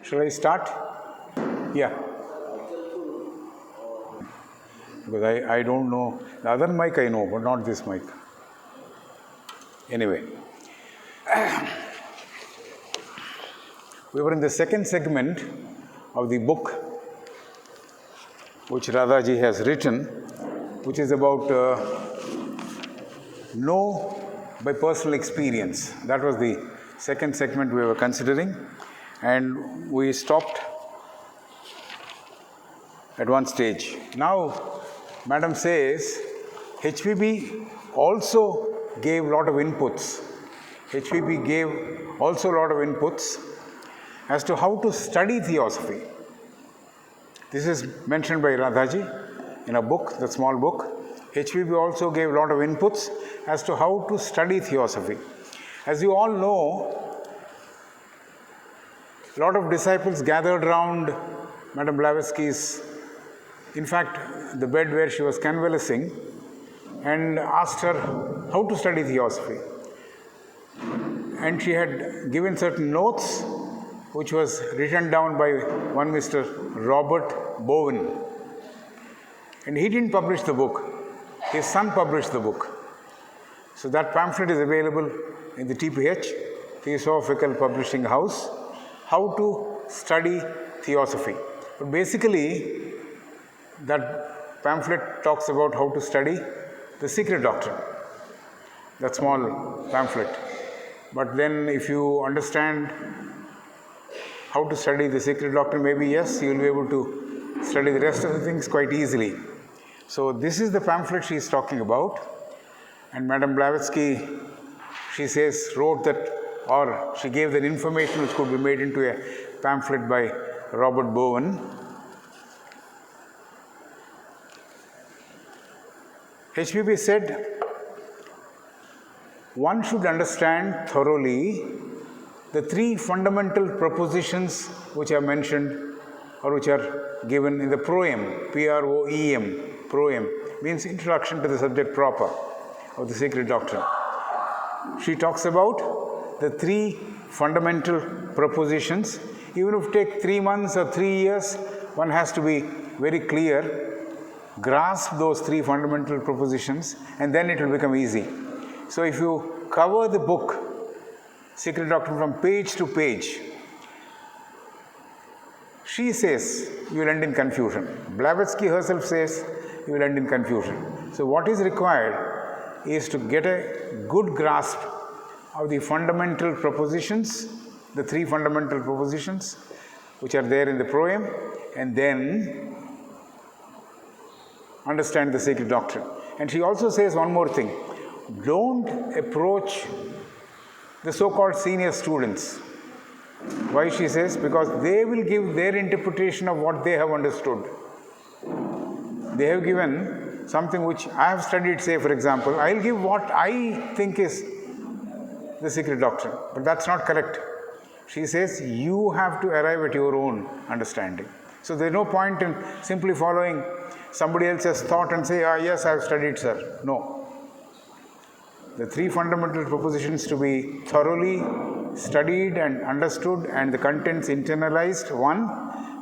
Shall I start? Yeah. Because I don't know. The other mic I know, but not this mic. Anyway. We were in the second segment of the book which Radhaji has written, which is about know by personal experience. That was the second segment we were considering, and we stopped at one stage. Now, Madam says, HPB also gave a lot of inputs. HPB gave also a lot of inputs as to how to study Theosophy. This is mentioned by Radhaji in a book, the small book. HPB also gave a lot of inputs as to how to study Theosophy. As you all know, a lot of disciples gathered around Madame Blavatsky's, in fact, the bed where she was convalescing, and asked her how to study Theosophy. And she had given certain notes, which was written down by one Mr. Robert Bowen. And he didn't publish the book. His son published the book. So that pamphlet is available in the TPH, Theosophical Publishing House, How to Study Theosophy. But basically, that pamphlet talks about how to study the secret doctrine, that small pamphlet. But then if you understand how to study the secret doctrine, maybe yes, you will be able to study the rest of the things quite easily. So this is the pamphlet she is talking about. And Madame Blavatsky, she says, wrote that, or she gave that information which could be made into a pamphlet by Robert Bowen. HPB said, one should understand thoroughly the three fundamental propositions which are mentioned or which are given in the proem, P-R-O-E-M, proem, means introduction to the subject proper of the secret doctrine. She talks about the three fundamental propositions. Even if it takes 3 months or 3 years, one has to be very clear, grasp those three fundamental propositions, and then it will become easy. So if you cover the book, Secret Doctrine, from page to page, she says you will end in confusion. Blavatsky herself says you will end in confusion. So what is required is to get a good grasp of the fundamental propositions, the three fundamental propositions which are there in the proem, and then understand the secret doctrine. And she also says one more thing. Don't approach the so-called senior students. Why she says? Because they will give their interpretation of what they have understood. They have given something which I have studied, say for example, I'll give what I think is the secret doctrine. But that's not correct. She says you have to arrive at your own understanding. So there's no point in simply following somebody else's thought and say, yes, I have studied, sir. No. The three fundamental propositions to be thoroughly studied and understood and the contents internalized, one.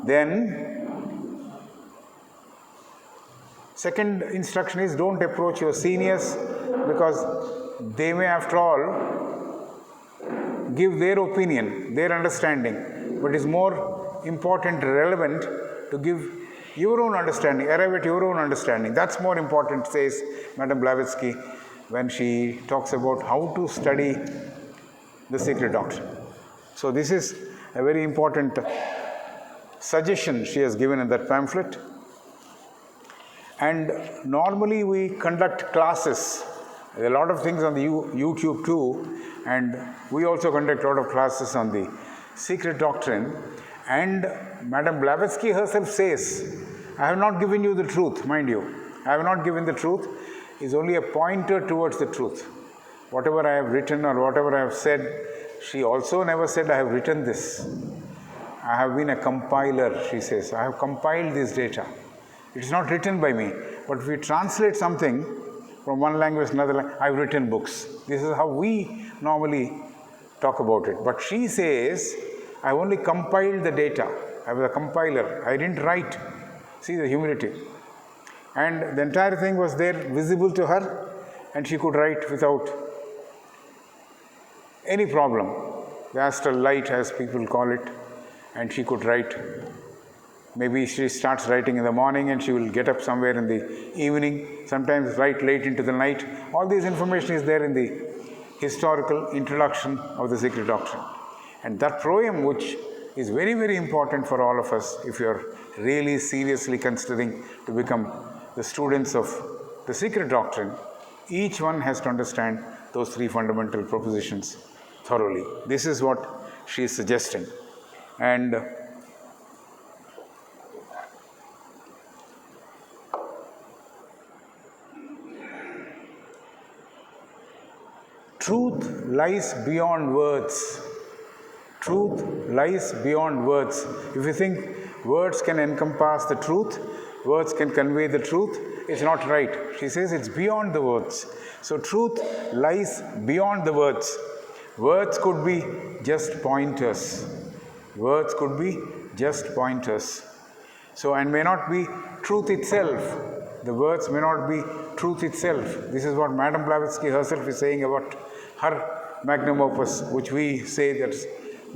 Then, second instruction is don't approach your seniors because they may, after all, give their opinion, their understanding. But it's more important, relevant to give your own understanding, arrive at your own understanding. That's more important, says Madame Blavatsky, when she talks about how to study the secret doctrine. So this is a very important suggestion she has given in that pamphlet. And normally we conduct classes. There are a lot of things on the YouTube too, and we also conduct a lot of classes on the secret doctrine. And Madame Blavatsky herself says, I have not given you the truth, mind you. I have not given the truth. Is only a pointer towards the truth. Whatever I have written or whatever I have said, she also never said I have written this. I have been a compiler, she says. I have compiled this data. It is not written by me. But if we translate something from one language to another language, I have written books. This is how we normally talk about it. But she says, I only compiled the data. I was a compiler. I didn't write. See the humility. And the entire thing was there, visible to her, and she could write without any problem. The astral light, as people call it, and she could write. Maybe she starts writing in the morning and she will get up somewhere in the evening, sometimes write late into the night. All this information is there in the historical introduction of the secret doctrine. And that proem, which is very, very important for all of us if you are really seriously considering to become the students of the secret doctrine, each one has to understand those three fundamental propositions thoroughly. This is what she is suggesting. And truth lies beyond words. Truth lies beyond words. If you think words can encompass the truth, words can convey the truth, it's not right. She says it's beyond the words. So truth lies beyond the words. Words could be just pointers. Words could be just pointers. So, and may not be truth itself. The words may not be truth itself. This is what Madame Blavatsky herself is saying about her magnum opus, which we say that's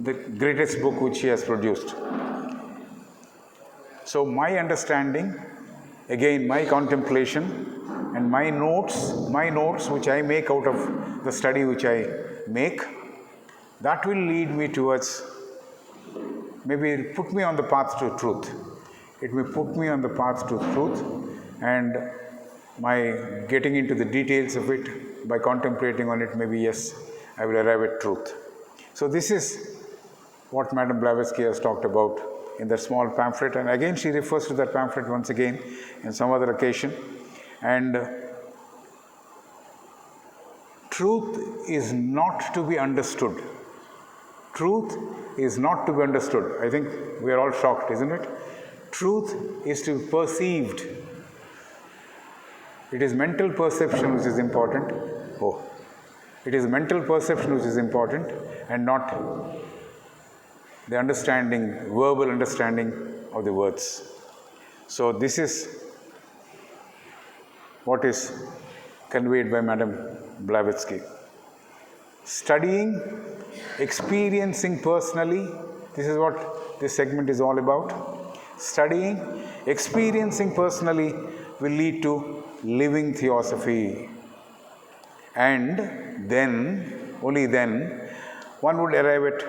the greatest book which she has produced. So my understanding, again my contemplation and my notes which I make out of the study which I make, that will lead me towards, maybe it will put me on the path to truth. It may put me on the path to truth, and my getting into the details of it, by contemplating on it, maybe yes, I will arrive at truth. So this is what Madame Blavatsky has talked about in that small pamphlet, and again she refers to that pamphlet once again in some other occasion. And truth is not to be understood. Truth is not to be understood. I think we are all shocked, isn't it? Truth is to be perceived. It is mental perception which is important. It is mental perception which is important, and not the understanding, verbal understanding of the words. So this is what is conveyed by Madame Blavatsky. Studying, experiencing personally, this is what this segment is all about. Studying, experiencing personally will lead to living theosophy. And then, only then, one would arrive at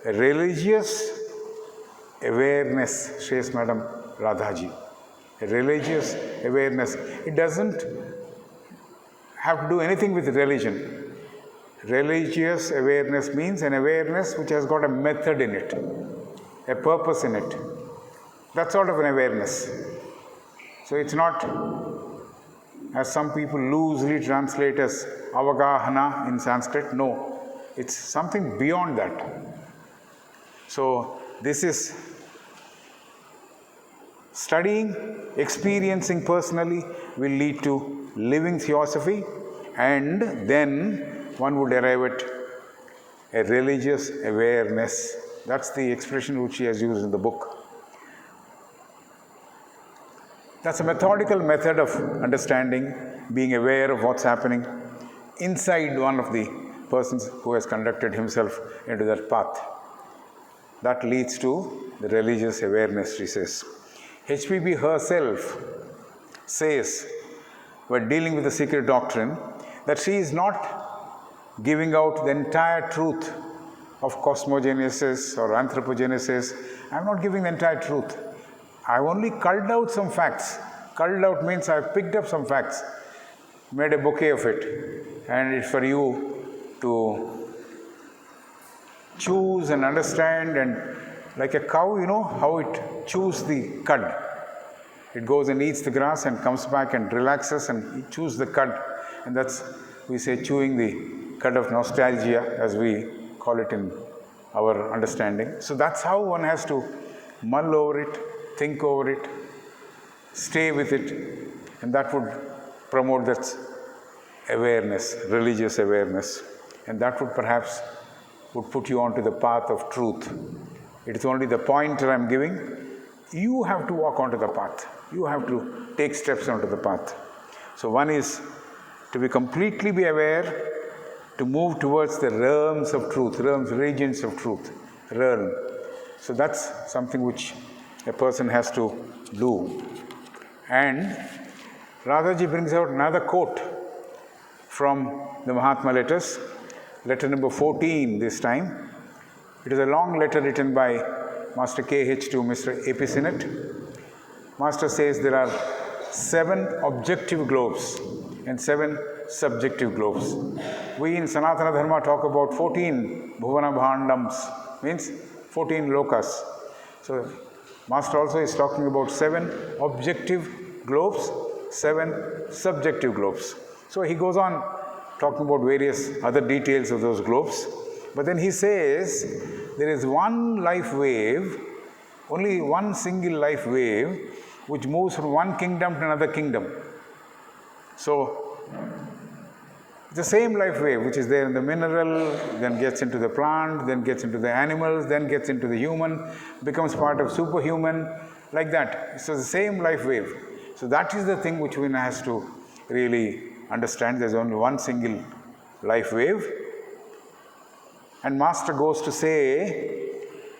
a religious awareness, says Madame Radhaji. A religious awareness. It doesn't have to do anything with religion. Religious awareness means an awareness which has got a method in it, a purpose in it. That sort of an awareness. So it's not, as some people loosely translate as avagahana in Sanskrit. No, it's something beyond that. So this is studying, experiencing personally will lead to living theosophy, and then one would arrive at a religious awareness. That's the expression which she has used in the book. That's a methodical method of understanding, being aware of what's happening inside one of the persons who has conducted himself into that path. That leads to the religious awareness, she says. HPB herself says, when dealing with the secret doctrine, that she is not giving out the entire truth of cosmogenesis or anthropogenesis. I am not giving the entire truth. I have only culled out some facts. Culled out means I have picked up some facts, made a bouquet of it, and it's for you to choose and understand. And like a cow, you know how it chews the cud. It goes and eats the grass and comes back and relaxes and chews the cud. And that's, we say, chewing the cud of nostalgia, as we call it in our understanding. So that's how one has to mull over it, think over it, stay with it, and that would promote that awareness, religious awareness. And that would perhaps would put you onto the path of truth. It is only the pointer I'm giving. You have to walk onto the path. You have to take steps onto the path. So one is to be completely be aware, to move towards the realms of truth, regions of truth, realm. So that's something which a person has to do. And Radhaji brings out another quote from the Mahatma letters, letter number 14 this time. It is a long letter written by Master K.H. to Mr. A.P. Sinnett. Master says there are 7 objective globes and 7 subjective globes. We in Sanatana Dharma talk about 14 Bhuvana Bhandams, means 14 lokas. So Master also is talking about 7 objective globes, 7 subjective globes. So he goes on talking about various other details of those globes. But then he says there is one life wave, only one single life wave, which moves from one kingdom to another kingdom. So the same life wave which is there in the mineral, then gets into the plant, then gets into the animals, then gets into the human, becomes part of superhuman, like that. So the same life wave. So that is the thing which one has to really understand. There's only one single life wave. And Master goes to say,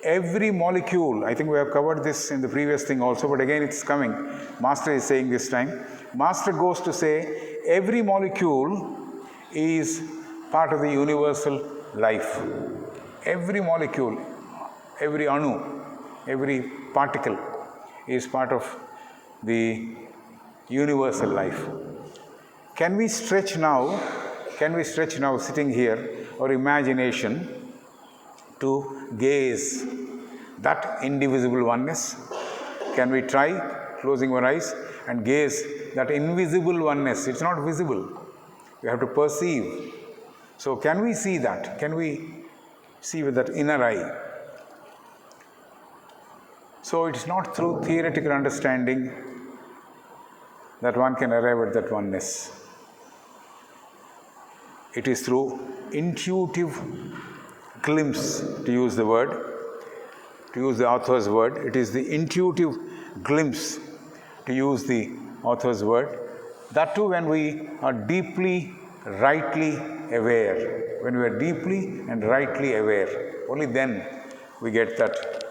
every molecule, I think we have covered this in the previous thing also, but again it's coming. Master is saying this time. Master goes to say, every molecule is part of the universal life. Every molecule, every anu, every particle is part of the universal life. Can we stretch now sitting here, our imagination to gaze that indivisible oneness? Can we try closing our eyes and gaze that invisible oneness? It's not visible. We have to perceive. So can we see that? Can we see with that inner eye? So it's not through theoretical understanding that one can arrive at that oneness. It is through intuitive glimpse, to use the author's word. It is the intuitive glimpse, to use the author's word. That too when we are deeply, rightly aware. When we are deeply and rightly aware, only then we get that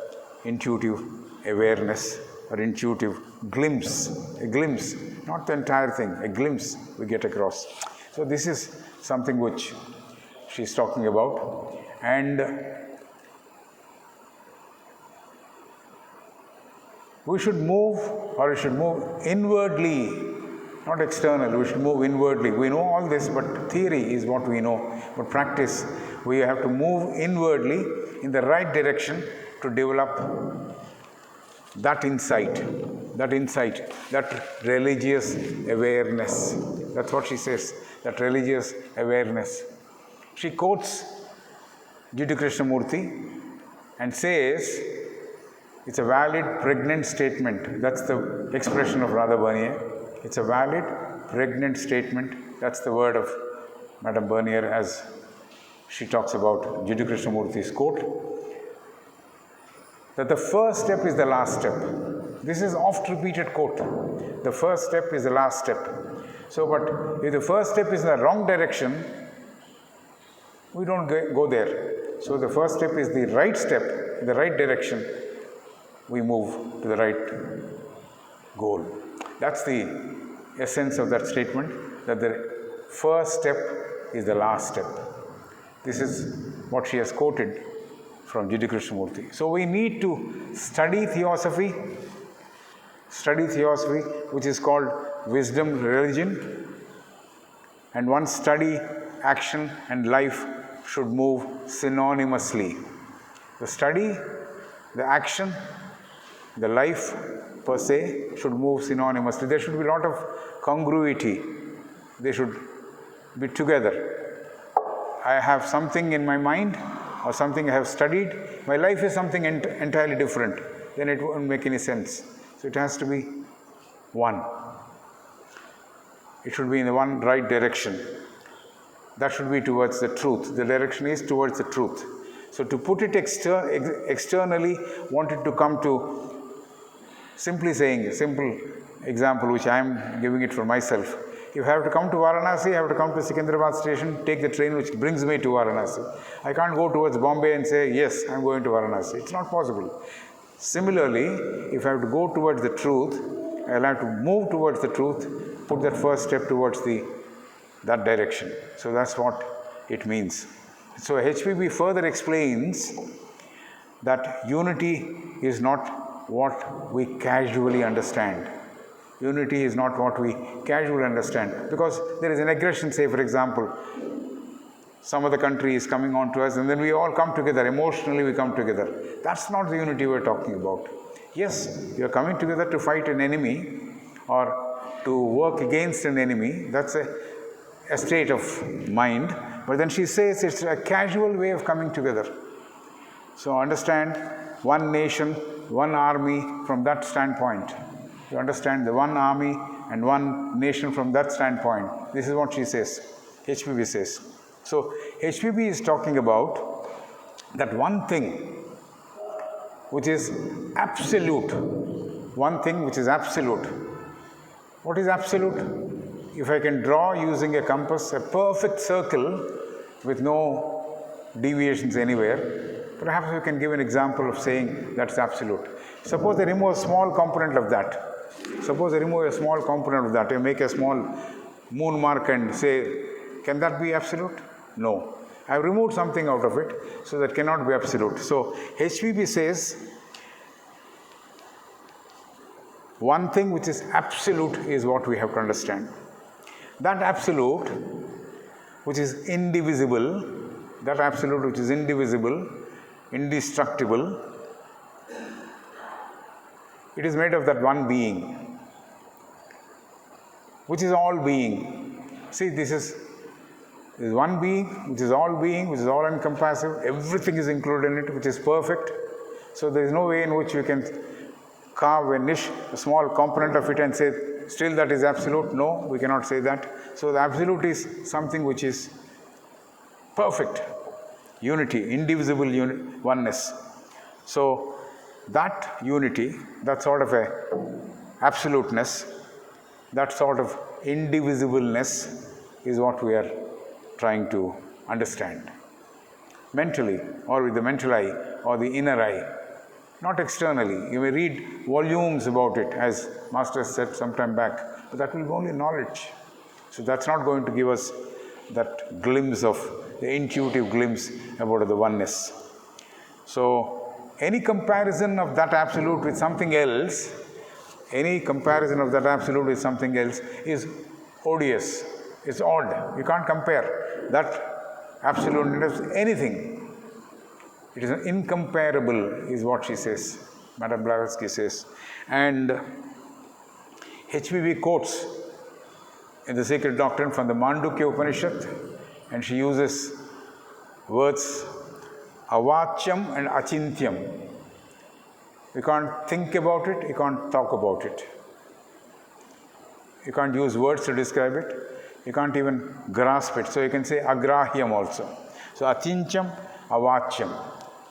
intuitive awareness or intuitive glimpse. A glimpse, not the entire thing, a glimpse we get across. So this is something which she's talking about. And we should move inwardly, not external. We should move inwardly. We know all this, but theory is what we know. But practice, we have to move inwardly in the right direction to develop that insight, that religious awareness. That's what she says, that religious awareness. She quotes Jiddu Krishnamurti and says, it's a valid, pregnant statement. That's the expression of Radha Bernier. It's a valid, pregnant statement. That's the word of Madame Bernier as she talks about Jiddu Krishnamurti's quote. That the first step is the last step. This is oft repeated quote. The first step is the last step. So, but if the first step is in the wrong direction, we don't go there. So the first step is the right step, in the right direction. We move to the right goal. That's the essence of that statement, that the first step is the last step. This is what she has quoted from Jiddu Krishnamurti. So we need to study Theosophy, which is called wisdom religion. And once study, action and life should move synonymously. The study, the action, the life per se should move synonymously. There should be a lot of congruity. They should be together. I have something in my mind or something I have studied. My life is something entirely different. Then it won't make any sense. So it has to be one. It should be in the one right direction. That should be towards the truth. The direction is towards the truth. So to put it externally, wanted to come to simply saying, a simple example which I am giving it for myself. If I have to come to Varanasi, I have to come to Secunderabad station, take the train which brings me to Varanasi. I can't go towards Bombay and say, yes, I am going to Varanasi. It's not possible. Similarly, if I have to go towards the truth, I will have to move towards the truth, put that first step towards that direction. So that's what it means. So HPB further explains that unity is not what we casually understand. Unity is not what we casually understand, because there is an aggression, say for example, some other country is coming on to us and then we all come together, emotionally we come together. That's not the unity we're talking about. Yes, you're coming together to fight an enemy or to work against an enemy, that's a state of mind, but then she says it's a casual way of coming together. So understand one nation, one army from that standpoint. You understand the one army and one nation from that standpoint. This is what she says, HPB says. So HPB is talking about that one thing which is absolute. One thing which is absolute. What is absolute? If I can draw using a compass a perfect circle with no deviations anywhere, perhaps we can give an example of saying that's absolute. Suppose I remove a small component of that. Suppose I remove a small component of that. I make a small moon mark and say, can that be absolute? No. I have removed something out of it, so that cannot be absolute. So HPB says, one thing which is absolute is what we have to understand. That absolute which is indivisible, that absolute which is indivisible, indestructible, it is made of that one being, which is all being. See, this is one being, which is all being, which is all encompassing, everything is included in it, which is perfect. So there is no way in which we can carve a niche, a small component of it and say, still that is absolute. No, we cannot say that. So the absolute is something which is perfect, unity, indivisible oneness. So that unity, that sort of a absoluteness, that sort of indivisibleness is what we are trying to understand. Mentally, or with the mental eye, or the inner eye, not externally. You may read volumes about it, as Master said some time back, but that will be only knowledge. So that's not going to give us that glimpse of, the intuitive glimpse about the oneness. So any comparison of that absolute with something else, any comparison of that absolute with something else is odious. It's odd. You can't compare that absolute with anything. It is incomparable, is what she says, Madame Blavatsky says. And HPB quotes in the Sacred Doctrine from the Mandukya Upanishad, and she uses words avachyam and achintyam. You can't think about it, you can't talk about it. You can't use words to describe it, you can't even grasp it. So you can say agrahyam also. So achintyam, avachyam.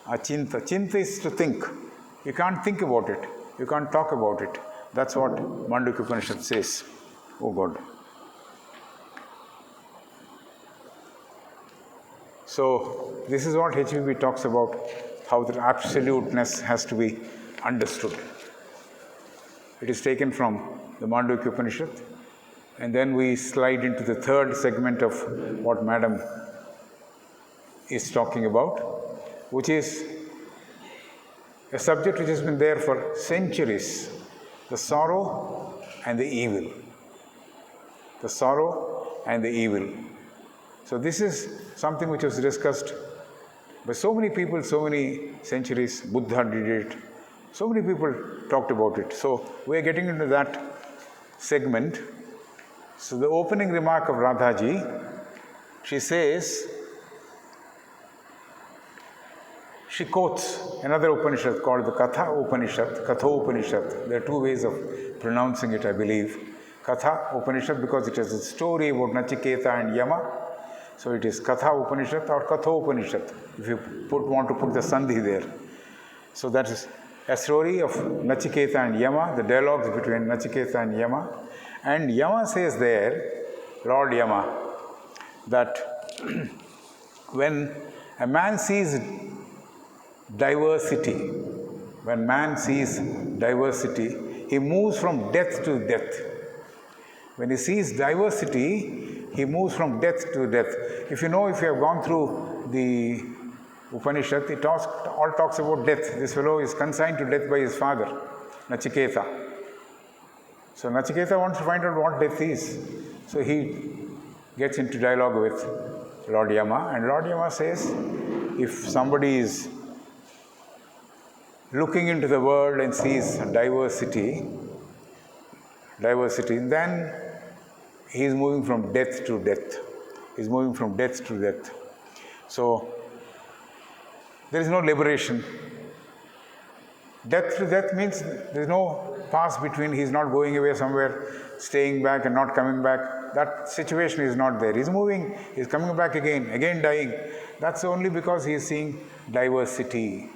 Achinta. Chinta is to think. You can't think about it, you can't talk about it. That's what Mandukya Upanishad says. Oh God. So this is what HPB talks about, how the absoluteness has to be understood. It is taken from the Mandukya Upanishad, and then we slide into the third segment of what Madam is talking about, which is a subject which has been there for centuries, the sorrow and the evil. The sorrow and the evil. So this is something which was discussed by so many people, so many centuries. Buddha did it. So many people talked about it. So we are getting into that segment. So the opening remark of Radhaji, she says, she quotes another Upanishad called the Katha Upanishad, Katha Upanishad. There are two ways of pronouncing it, I believe. Katha Upanishad because it has a story about Nachiketa and Yama. So it is Katha Upanishad or Katho Upanishad, if you want to put the Sandhi there. So that is a story of Nachiketa and Yama, the dialogues between Nachiketa and Yama. And Yama says there, Lord Yama, that when a man sees diversity, when man sees diversity, he moves from death to death. When he sees diversity, he moves from death to death. If you have gone through the Upanishad, it all talks about death. This fellow is consigned to death by his father, Nachiketa. So Nachiketa wants to find out what death is. So he gets into dialogue with Lord Yama, and Lord Yama says, if somebody is looking into the world and sees diversity, then he is moving from death to death. He is moving from death to death. So there is no liberation. Death to death means there is no pass between. He is not going away somewhere, staying back and not coming back. That situation is not there. He is moving, he is coming back again dying. That's only because he is seeing diversity,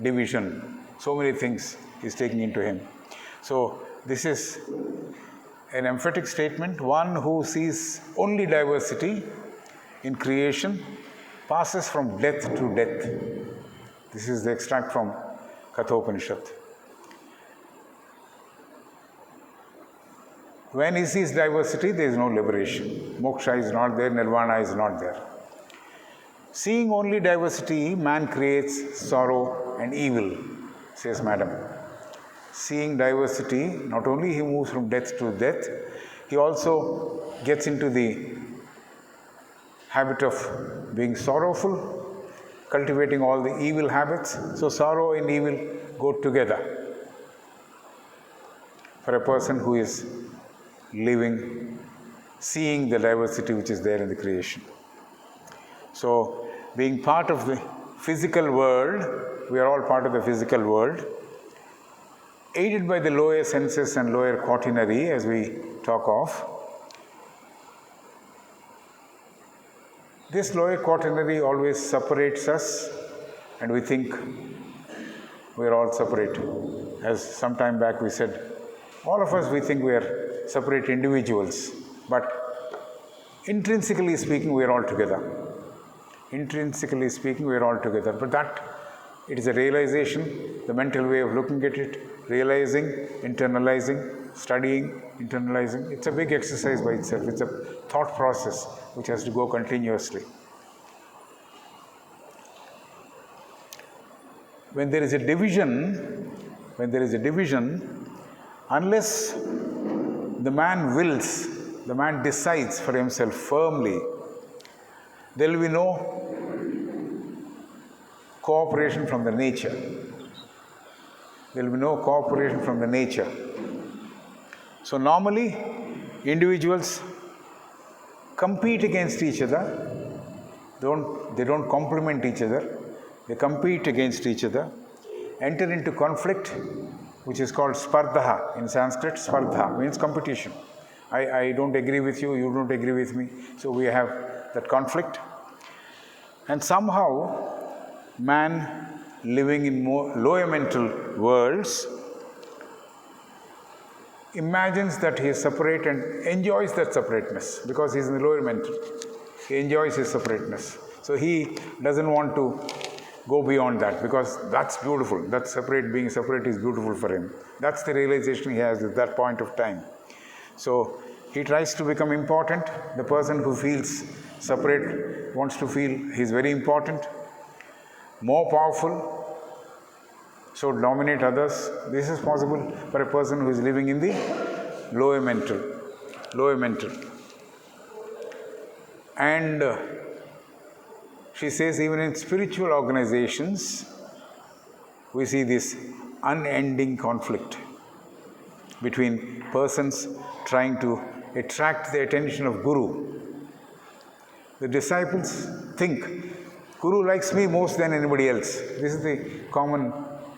division, so many things he is taking into him. So this is an emphatic statement. One who sees only diversity in creation passes from death to death. This is the extract from Kathopanishad. When he sees diversity, there is no liberation. Moksha is not there, nirvana is not there. Seeing only diversity, man creates sorrow and evil, says Madam. Seeing diversity, not only he moves from death to death, he also gets into the habit of being sorrowful, cultivating all the evil habits. So sorrow and evil go together for a person who is living, seeing the diversity which is there in the creation. So being part of the physical world, we are all part of the physical world, aided by the lower senses and lower quaternary, as we talk of. This lower quaternary always separates us, and we think we are all separate. As some time back we said, all of us, we think we are separate individuals, but intrinsically speaking, we are all together. Intrinsically speaking, we are all together. But that, it is a realization, the mental way of looking at it, realizing, internalizing, studying, internalizing. It's a big exercise by itself. It's a thought process which has to go continuously. When there is a division, unless the man wills, the man decides for himself firmly, there will be no cooperation from the nature. There will be no cooperation from the nature. So normally, individuals compete against each other. They don't complement each other. They compete against each other, enter into conflict, which is called spardha in Sanskrit. Spardha means competition. I don't agree with you, you don't agree with me. So we have that conflict. And somehow, man living in more lower mental worlds imagines that he is separate and enjoys that separateness because he is in the lower mental. He enjoys his separateness. So he doesn't want to go beyond that because that's beautiful. That being separate is beautiful for him. That's the realization he has at that point of time. So he tries to become important. The person who feels separate wants to feel he's very important, more powerful, so dominate others. This is possible for a person who is living in the lower mental. And she says even in spiritual organizations, we see this unending conflict between persons trying to attract the attention of Guru. The disciples think, Guru likes me most than anybody else. This is the common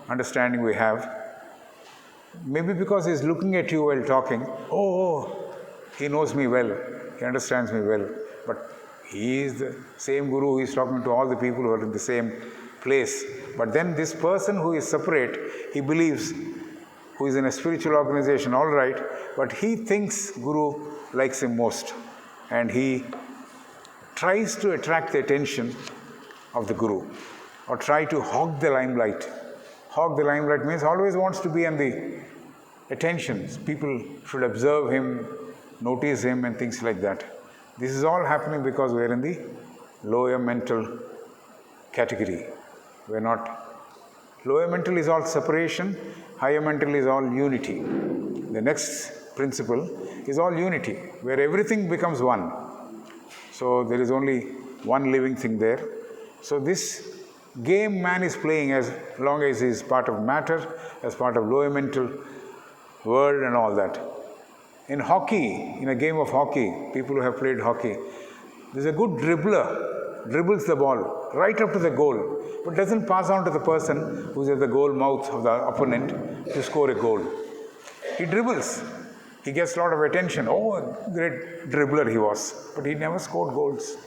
understanding we have. Maybe because he's looking at you while talking, he knows me well, he understands me well, but He is the same Guru who is talking to all the people who are in the same place. But then this person who is separate, he believes, who is in a spiritual organization, all right, but he thinks Guru likes him most. And he tries to attract the attention of the Guru, or try to hog the limelight. Hog the limelight means always wants to be on the attention. People should observe him, notice him, and things like that. This is all happening because we are in the lower mental category. We are not. Lower mental is all separation, higher mental is all unity. The next principle is all unity, where everything becomes one. So there is only one living thing there. So this game man is playing as long as he is part of matter, as part of lower mental world and all that. In hockey, in a game of hockey, people who have played hockey, there's a good dribbler, dribbles the ball right up to the goal, but doesn't pass on to the person who's at the goal mouth of the opponent to score a goal. He dribbles. He gets a lot of attention. Oh, a great dribbler he was, but he never scored goals.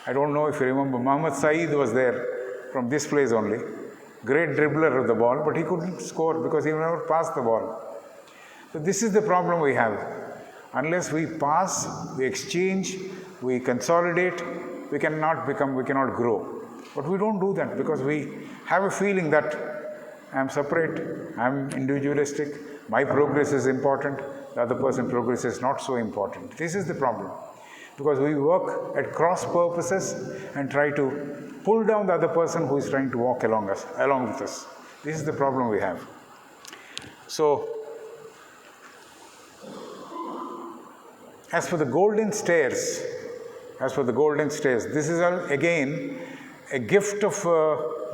I don't know if you remember, Mohammad Saeed was there from this place only. Great dribbler of the ball, but he couldn't score because he never passed the ball. So this is the problem we have. Unless we pass, we exchange, we consolidate, we cannot grow. But we don't do that because we have a feeling that I am separate, I am individualistic, my progress is important, the other person's progress is not so important. This is the problem. Because we work at cross purposes and try to pull down the other person who is trying to walk along with us. This is the problem we have. So, as for the golden stairs, this is again a gift of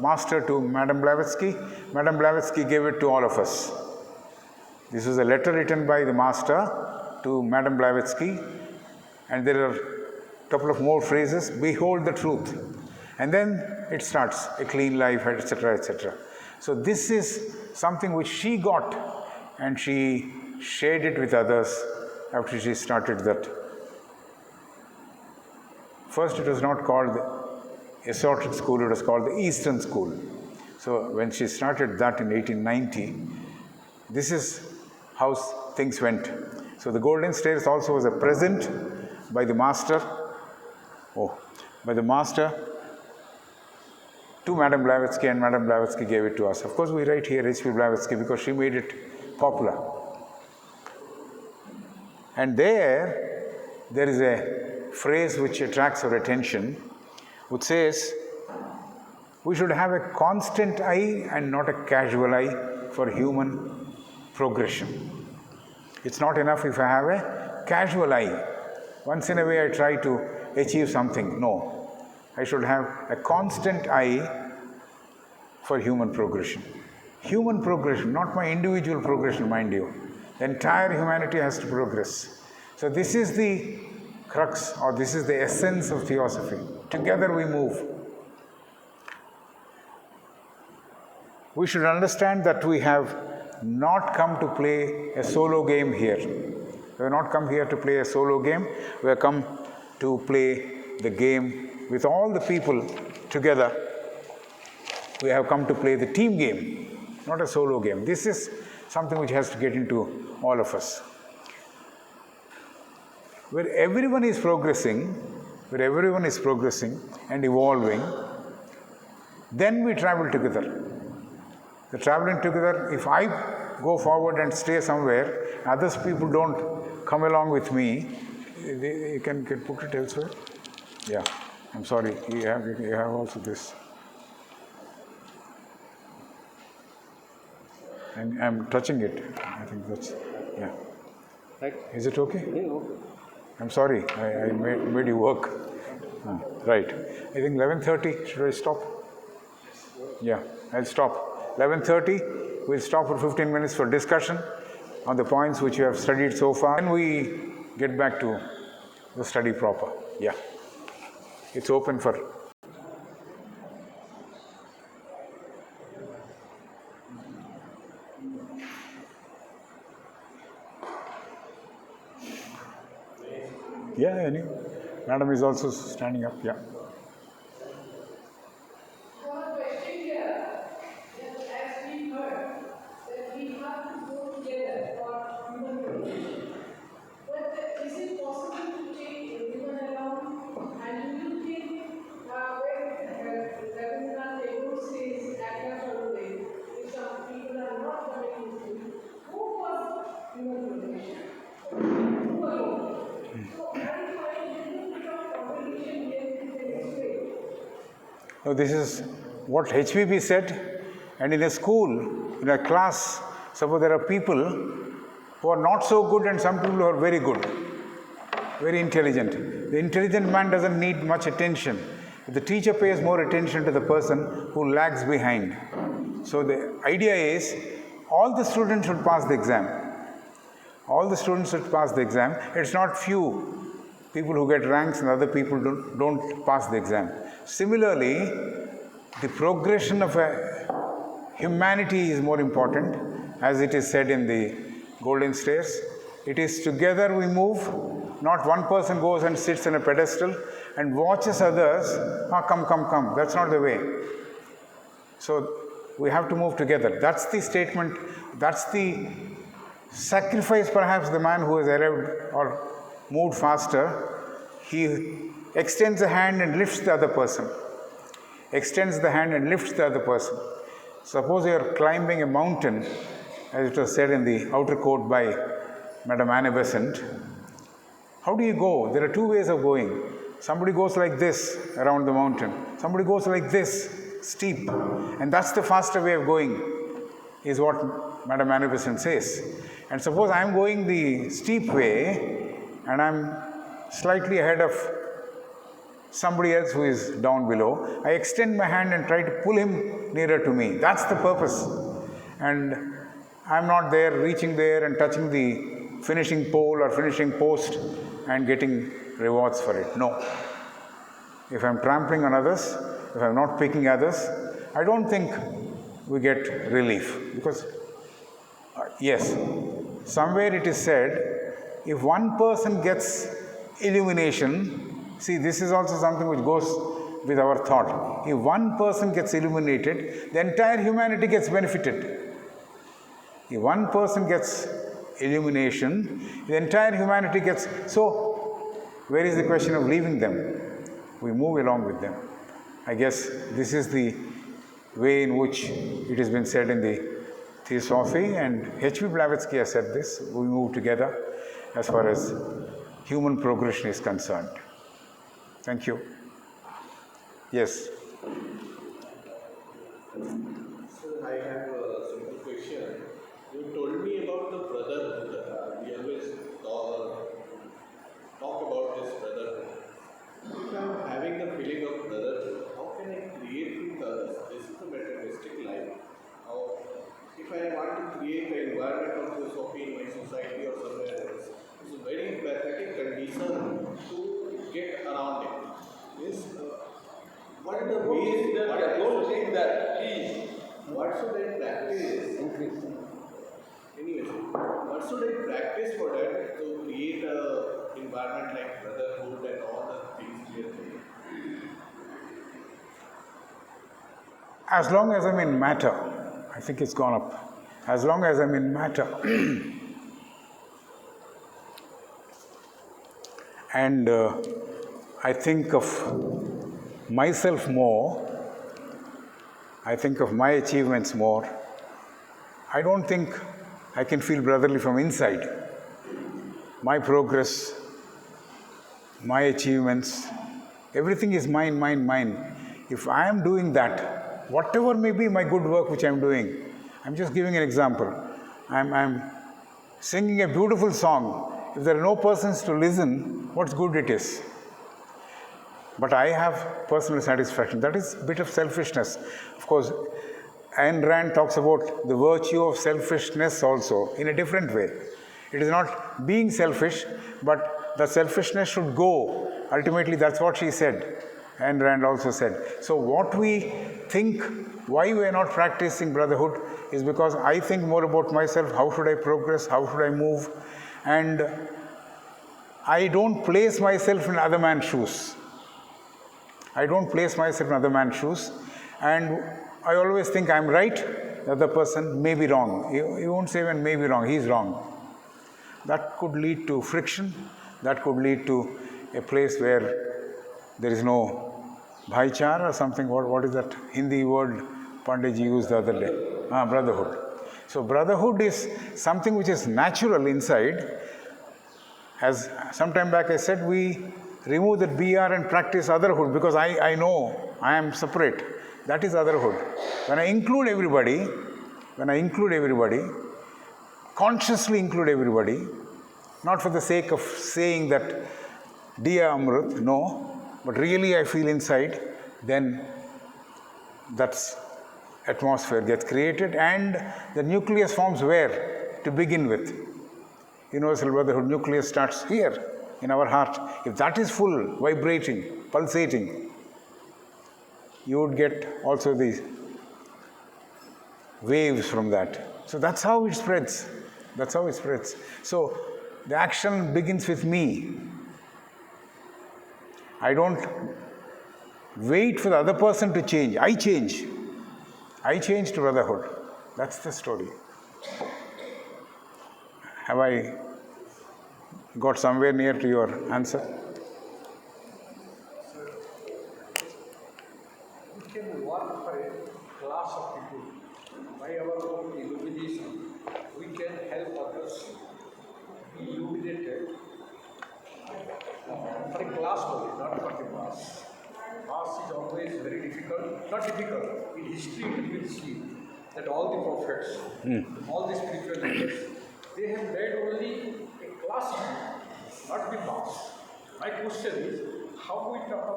Master to Madame Blavatsky. Madame Blavatsky gave it to all of us. This is a letter written by the Master to Madame Blavatsky, and there are a couple of more phrases. Behold the truth. And then it starts, a clean life, etc., etc. So this is something which she got, and she shared it with others after she started that. First, it was not called the assorted school, it was called the Eastern School. So when she started that in 1890, this is how things went. So the Golden Stairs also was a present by the Master, to Madame Blavatsky, and Madame Blavatsky gave it to us. Of course, we write here H.P. Blavatsky because she made it popular. And there is a phrase which attracts our attention, which says, we should have a constant eye and not a casual eye for human progression. It's not enough if I have a casual eye. Once in a way I try to achieve something. No. I should have a constant eye for human progression. Human progression, not my individual progression, mind you. The entire humanity has to progress. So this is the crux, or this is the essence of Theosophy. Together we move. We should understand that we have not come to play a solo game here. We have not come here to play a solo game. We have come to play the game with all the people together. We have come to play the team game, not a solo game. This is something which has to get into all of us. Where everyone is progressing and evolving, then we travel together. The traveling together, if I go forward and stay somewhere, others people don't come along with me, you can put it elsewhere. Yeah, I'm sorry, you have also this. And I'm touching it. I think that's, yeah. Right. Is it okay? Yeah, okay. I'm sorry, I made you work. Right. I think 11:30, should I stop? Yeah, I'll stop. 11:30, we'll stop for 15 minutes for discussion on the points which you have studied so far. Then we get back to the study proper. Yeah. It's open for... Yeah, anyway. Madam is also standing up, yeah. So this is what HPB said, and in a school, in a class, suppose there are people who are not so good and some people who are very good, very intelligent. The intelligent man doesn't need much attention. The teacher pays more attention to the person who lags behind. So the idea is all the students should pass the exam. All the students should pass the exam. It's not few people who get ranks and other people don't pass the exam. Similarly, the progression of humanity is more important, as it is said in the Golden Stairs. It is together we move, not one person goes and sits on a pedestal and watches others, come. That's not the way. So we have to move together. That's the statement, that's the sacrifice perhaps the man who has arrived or moved faster. He extends a hand and lifts the other person. Extends the hand and lifts the other person. Suppose you are climbing a mountain, as it was said in the outer court by Madame Anne Besant. How do you go? There are two ways of going. Somebody goes like this around the mountain. Somebody goes like this, steep. And that's the faster way of going, is what Madame Anne Besant says. And suppose I am going the steep way and I am slightly ahead of somebody else who is down below. I extend my hand and try to pull him nearer to me. That's the purpose. And I am not there, reaching there and touching the finishing pole or finishing post and getting rewards for it. No. If I am trampling on others, if I am not picking others, I don't think we get relief. Because, yes, somewhere it is said, if one person gets illumination, see, this is also something which goes with our thought. If one person gets illuminated, the entire humanity gets benefited. If one person gets illumination, the entire humanity gets. So, where is the question of leaving them? We move along with them. I guess this is the way in which it has been said in the Theosophy, and H.P. Blavatsky has said this. We move together as far as human progression is concerned. Thank you. Yes. Sir, I have a simple question. You told me about the brotherhood. We always talk about this brotherhood. If I am having the feeling of brotherhood, how can I create with others? This is a materialistic life. How, if I want to create an environment of Theosophy in my society or somewhere else, it's a very pathetic condition to get around it. Yes, what are the ways that don't think that, please? What should I practice? Anyways, what should I practice for that to create an environment like brotherhood and all the things we are doing? As long as I'm in matter, I think it's gone up. As long as I'm in matter, and I think of myself more, I think of my achievements more, I don't think I can feel brotherly from inside. My progress, my achievements, everything is mine, mine, mine. If I am doing that, whatever may be my good work which I am doing, I'm just giving an example. I'm singing a beautiful song. If there are no persons to listen, what's good it is. But I have personal satisfaction. That is a bit of selfishness. Of course, Ayn Rand talks about the virtue of selfishness also in a different way. It is not being selfish, but the selfishness should go. Ultimately, that's what she said. Ayn Rand also said. So what we think, why we are not practicing brotherhood, is because I think more about myself. How should I progress? How should I move? And I don't place myself in other man's shoes. I don't place myself in other man's shoes, and I always think I'm right, the other person may be wrong. He won't say even may be wrong, he's wrong. That could lead to friction, that could lead to a place where there is no bhaichara or something. What is that Hindi word Panditji used the other day? Brotherhood. So brotherhood is something which is natural inside. As some time back I said, we remove that BR and practice otherhood because I know I am separate. That is otherhood. When I include everybody, consciously include everybody, not for the sake of saying that Diya Amrut, no, but really I feel inside, then that's atmosphere gets created and the nucleus forms where? To begin with. Universal Brotherhood nucleus starts here in our heart. If that is full, vibrating, pulsating, you would get also these waves from that. So that's how it spreads. That's how it spreads. So the action begins with me. I don't wait for the other person to change. I change. I change to brotherhood. That's the story. Have I got somewhere near to your answer? We can work for a class of people. By our own illumination, we can help others be illuminated for a class only, not for the mass. Mass is always very difficult, not difficult. In history, we will see that all the prophets, all the spiritual leaders, they have made only a class, not the mass. My question is, how we talk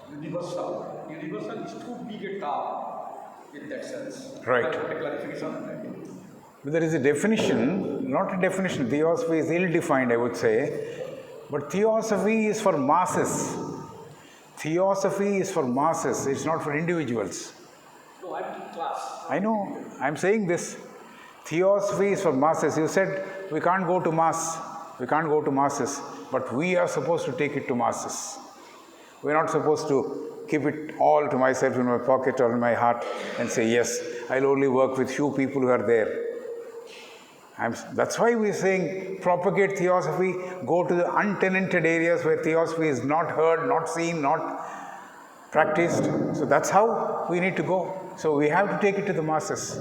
of universal? Universal is too big a term in that sense. Right. I put a clarification on that. But there is a definition, not a definition. Theosophy is ill-defined, I would say. But Theosophy is for masses. Theosophy is for masses. It's not for individuals. No, I'm in class. I know. I'm saying this. Theosophy is for masses. You said we can't go to mass. We can't go to masses. But we are supposed to take it to masses. We're not supposed to keep it all to myself in my pocket or in my heart and say, yes, I'll only work with few people who are there. That's why we're saying propagate Theosophy, go to the untenanted areas where Theosophy is not heard, not seen, not practiced. So that's how we need to go. So we have to take it to the masses.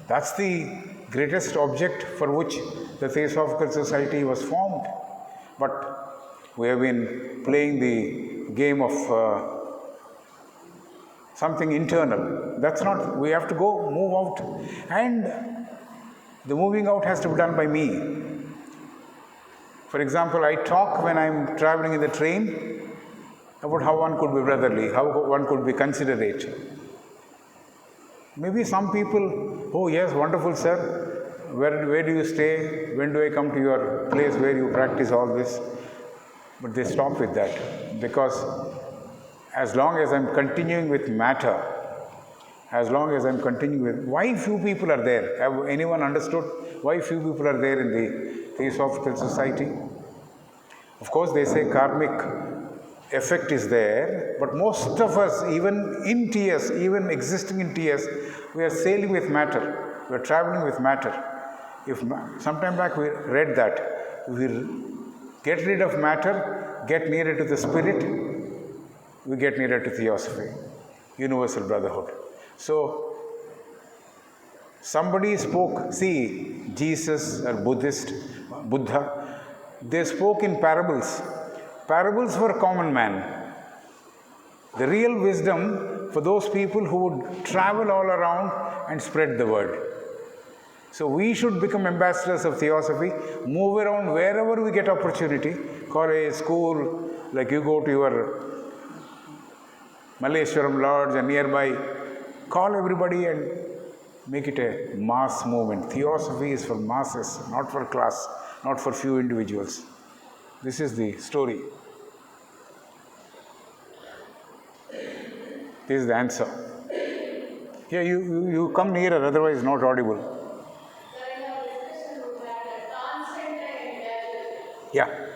That's the greatest object for which the Theosophical Society was formed. But we have been playing the game of something internal. That's not, we have to go, move out. And the moving out has to be done by me. For example, I talk when I'm traveling in the train about how one could be brotherly, how one could be considerate. Maybe some people, oh yes, wonderful sir, where do you stay? When do I come to your place where you practice all this? But they stop with that because as long as I'm continuing with matter, why few people are there? Have anyone understood why few people are there in the Theosophical Society? Of course, they say karmic effect is there, but most of us, even in TS, even existing in TS, we are sailing with matter. We are traveling with matter. If sometime back we read that, if we get rid of matter, get nearer to the spirit, we get nearer to Theosophy, Universal Brotherhood. So, somebody spoke, see, Jesus or Buddha, they spoke in parables. Parables for common man. The real wisdom for those people who would travel all around and spread the word. So we should become ambassadors of Theosophy, move around wherever we get opportunity, college, school, like you go to your Malleshwaram Lodge and nearby, call everybody and make it a mass movement. Theosophy is for masses, not for class, not for few individuals. This is the story. This is the answer. Yeah, you come nearer, otherwise not audible. Yeah.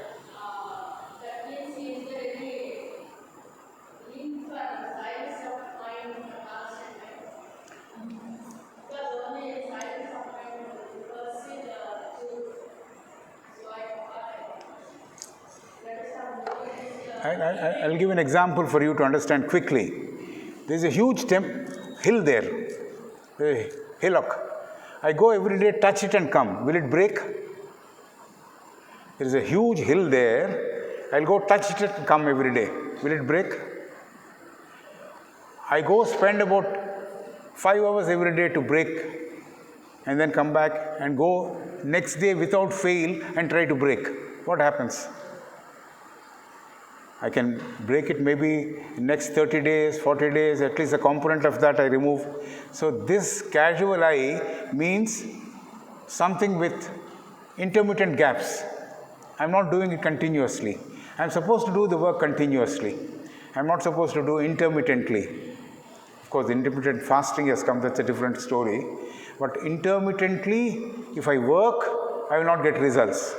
I'll give an example for you to understand quickly. There's a huge hill there, a hillock. I go every day, touch it and come. Will it break? There is a huge hill there. I'll go touch it and come every day. Will it break? I go spend about 5 hours every day to break and then come back and go next day without fail and try to break. What happens? I can break it maybe in next 30 days, 40 days, at least a component of that I remove. So this casual eye means something with intermittent gaps. I'm not doing it continuously. I'm supposed to do the work continuously. I'm not supposed to do intermittently. Of course, intermittent fasting has come, that's a different story. But intermittently, if I work, I will not get results.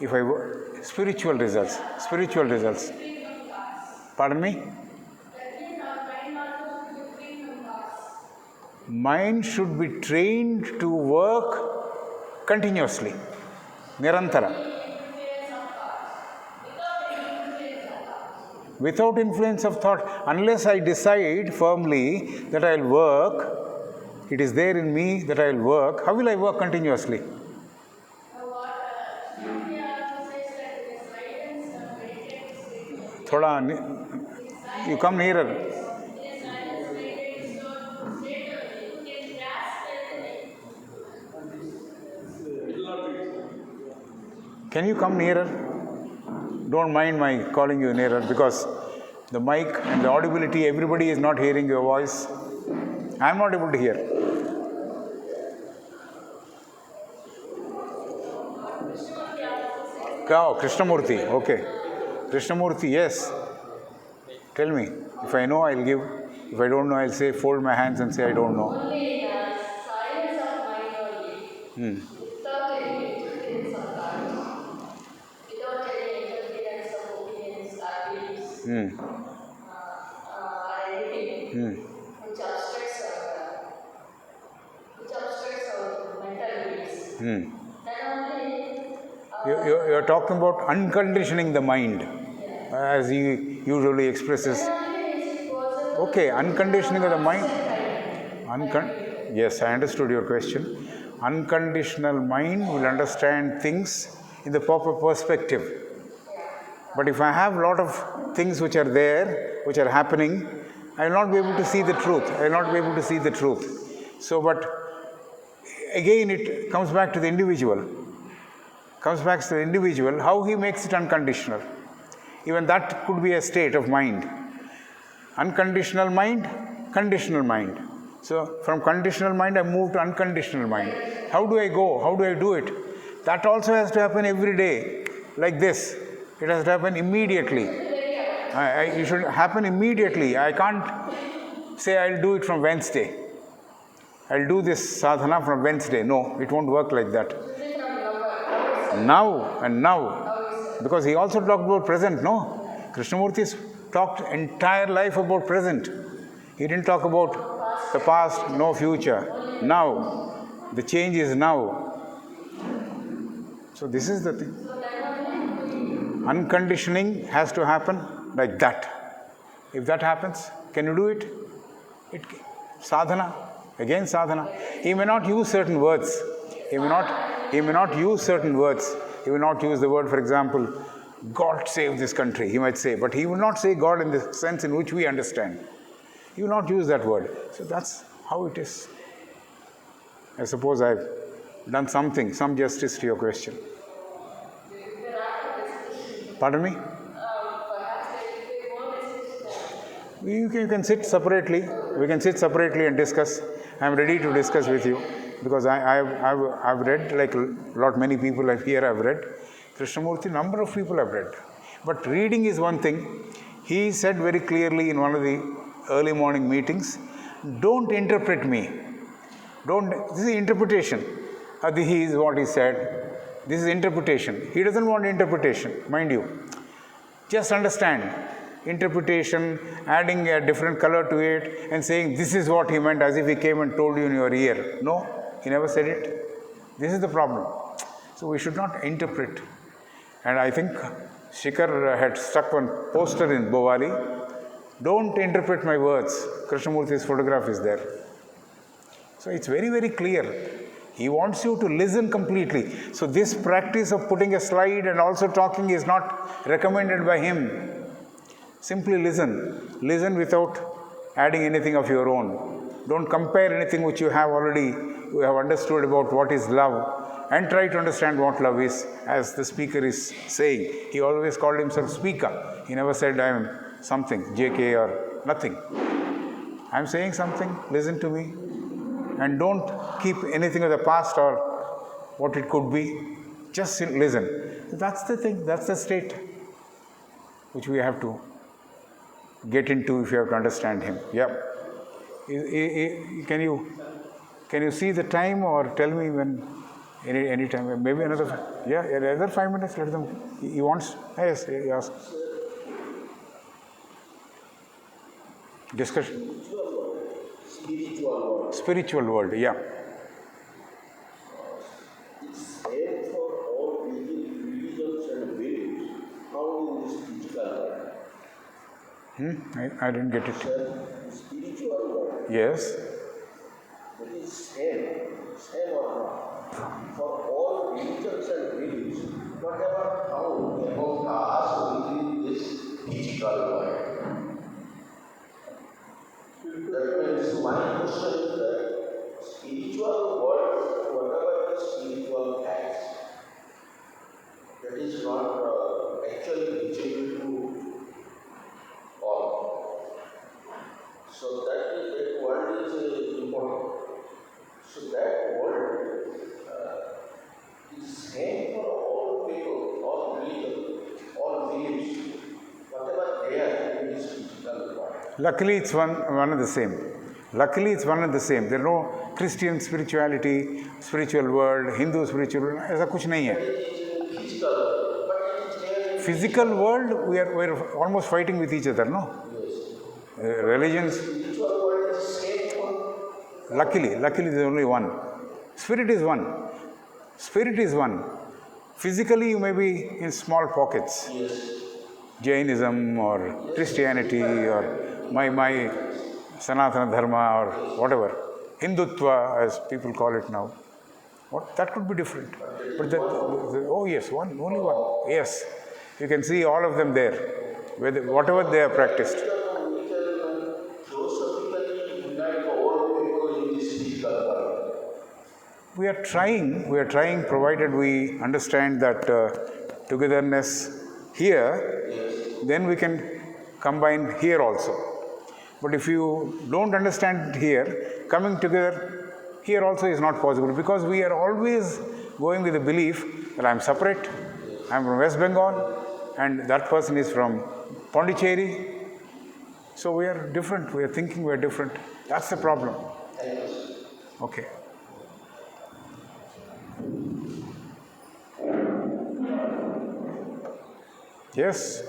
If I work, spiritual results. Pardon me? Mind should be trained to work continuously. Nirantara. Without influence of thought, unless I decide firmly that I will work, it is there in me that I will work, how will I work continuously? You come nearer. Can you come nearer? Don't mind my calling you nearer because the mic and the audibility, everybody is not hearing your voice. I am not able to hear. Oh, Krishnamurti, okay. Krishnamurti, yes. Tell me. If I know, I'll give. If I don't know, I'll say, fold my hands and say, I don't know. Only in silence of mind only. Without any interference of thought. Without any interference of opinions, ideas, or anything which obstructs our mental peace. Then only You're talking about unconditioning the mind, as he usually expresses. Okay, unconditioning of the mind. Yes, I understood your question. Unconditional mind will understand things in the proper perspective. But if I have a lot of things which are there, which are happening, I will not be able to see the truth. So, but again, it comes back to the individual. How he makes it unconditional. Even that could be a state of mind. Unconditional mind, conditional mind. So from conditional mind, I move to unconditional mind. How do I go? How do I do it? That also has to happen every day, like this. It has to happen immediately. It should happen immediately. I can't say I'll do it from Wednesday. I'll do this sadhana from Wednesday. No, it won't work like that. Now. Because he also talked about present, no? Krishnamurti talked entire life about present. He didn't talk about the past, no future. Now. The change is now. So this is the thing. Unconditioning has to happen like that. If that happens, can you do it? Sadhana. Again sadhana. He may not use certain words. He may not use certain words. He will not use the word, for example, God save this country, he might say. But he will not say God in the sense in which we understand. He will not use that word. So that's how it is. I suppose I've done some justice to your question. Pardon me? You can sit separately. We can sit separately and discuss. I'm ready to discuss with you. Because I've read, like many people here have read. Krishnamurti, number of people have read. But reading is one thing. He said very clearly in one of the early morning meetings, don't interpret me. This is interpretation. Adihi is what he said. This is interpretation. He doesn't want interpretation, mind you. Just understand. Interpretation, adding a different color to it and saying this is what he meant as if he came and told you in your ear. No, he never said it. This is the problem. So we should not interpret. And I think Shikhar had stuck one poster in Bovali. Don't interpret my words. Krishnamurti's photograph is there. So it's very, very clear. He wants you to listen completely. So this practice of putting a slide and also talking is not recommended by him. Simply listen. Listen without adding anything of your own. Don't compare anything which you have understood about what is love, and try to understand what love is, as the speaker is saying. He always called himself speaker. He never said I am something, JK or nothing. I am saying something, listen to me. And don't keep anything of the past or what it could be. Just listen. That's the thing, that's the state which we have to get into if you have to understand him. Yeah. Can you see the time or tell me when? Any time? Maybe another. Yeah, another 5 minutes. Let them. He wants. Yes. He asks. Discussion. Spiritual world. Yeah. It's same for all religions and beliefs. How in this physical world? I didn't get it. Spiritual world. Yes. It is same or not. For all religions and beliefs, whatever found about us within this physical world. That means my question is that spiritual world, whatever the spiritual has, that is not actually reachable to all. So that world is important. So that world is same for all people, all religions, all beliefs, whatever they are in this physical world. Luckily, it's one and the same. Luckily, it's one and the same. There are no Christian spirituality, spiritual world, Hindu spiritual world. ऐसा कुछ नहीं है. Physical world, we are almost fighting with each other, no? Religions. Luckily, there's only one. Spirit is one. Spirit is one. Physically, you may be in small pockets. Jainism or Christianity or my Sanatana Dharma or whatever. Hindutva, as people call it now. That could be different. But oh yes, only one. Yes. You can see all of them there. Whatever they have practiced. We are trying, provided we understand that togetherness here, then we can combine here also. But if you don't understand it here, coming together here also is not possible, because we are always going with the belief that I am separate, I am from West Bengal, and that person is from Pondicherry. So we are different, we are thinking we are different. That's the problem. Okay. Yes?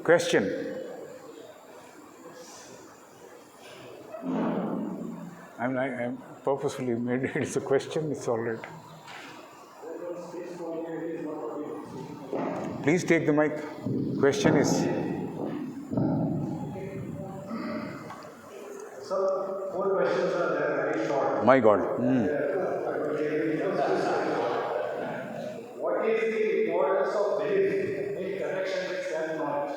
Question? I'm purposefully made it as a question, it's all right. Please take the mic. Question is? So, 4 questions are there, very short. My God. What is the importance of belief in connection with self-knowledge?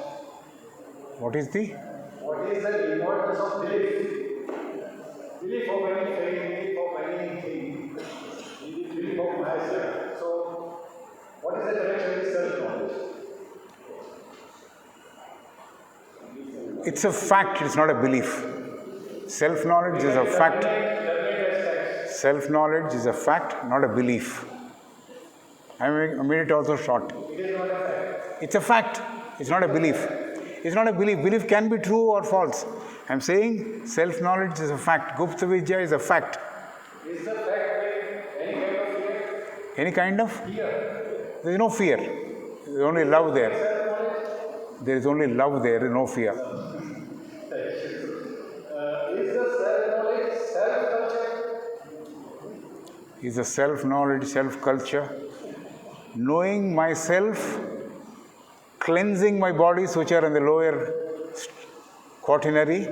What is the importance of belief? Belief of anything, belief of anything, belief of myself. So, what is the connection with self-knowledge? It's a fact, it's not a belief. Self-knowledge is a fact. Self-knowledge is a fact, not a belief. I made it also short. It's a fact. It's not a belief. It's not a belief. Belief can be true or false. I'm saying self-knowledge is a fact. Gupta Vidya is a fact. Is the fact any kind of fear? Any kind of? Fear. There is no fear. There is only love there. There is only love there, no fear. Is the self-knowledge self-culture? Is the self-knowledge self-culture? Knowing myself cleansing my bodies which are in the lower quaternary,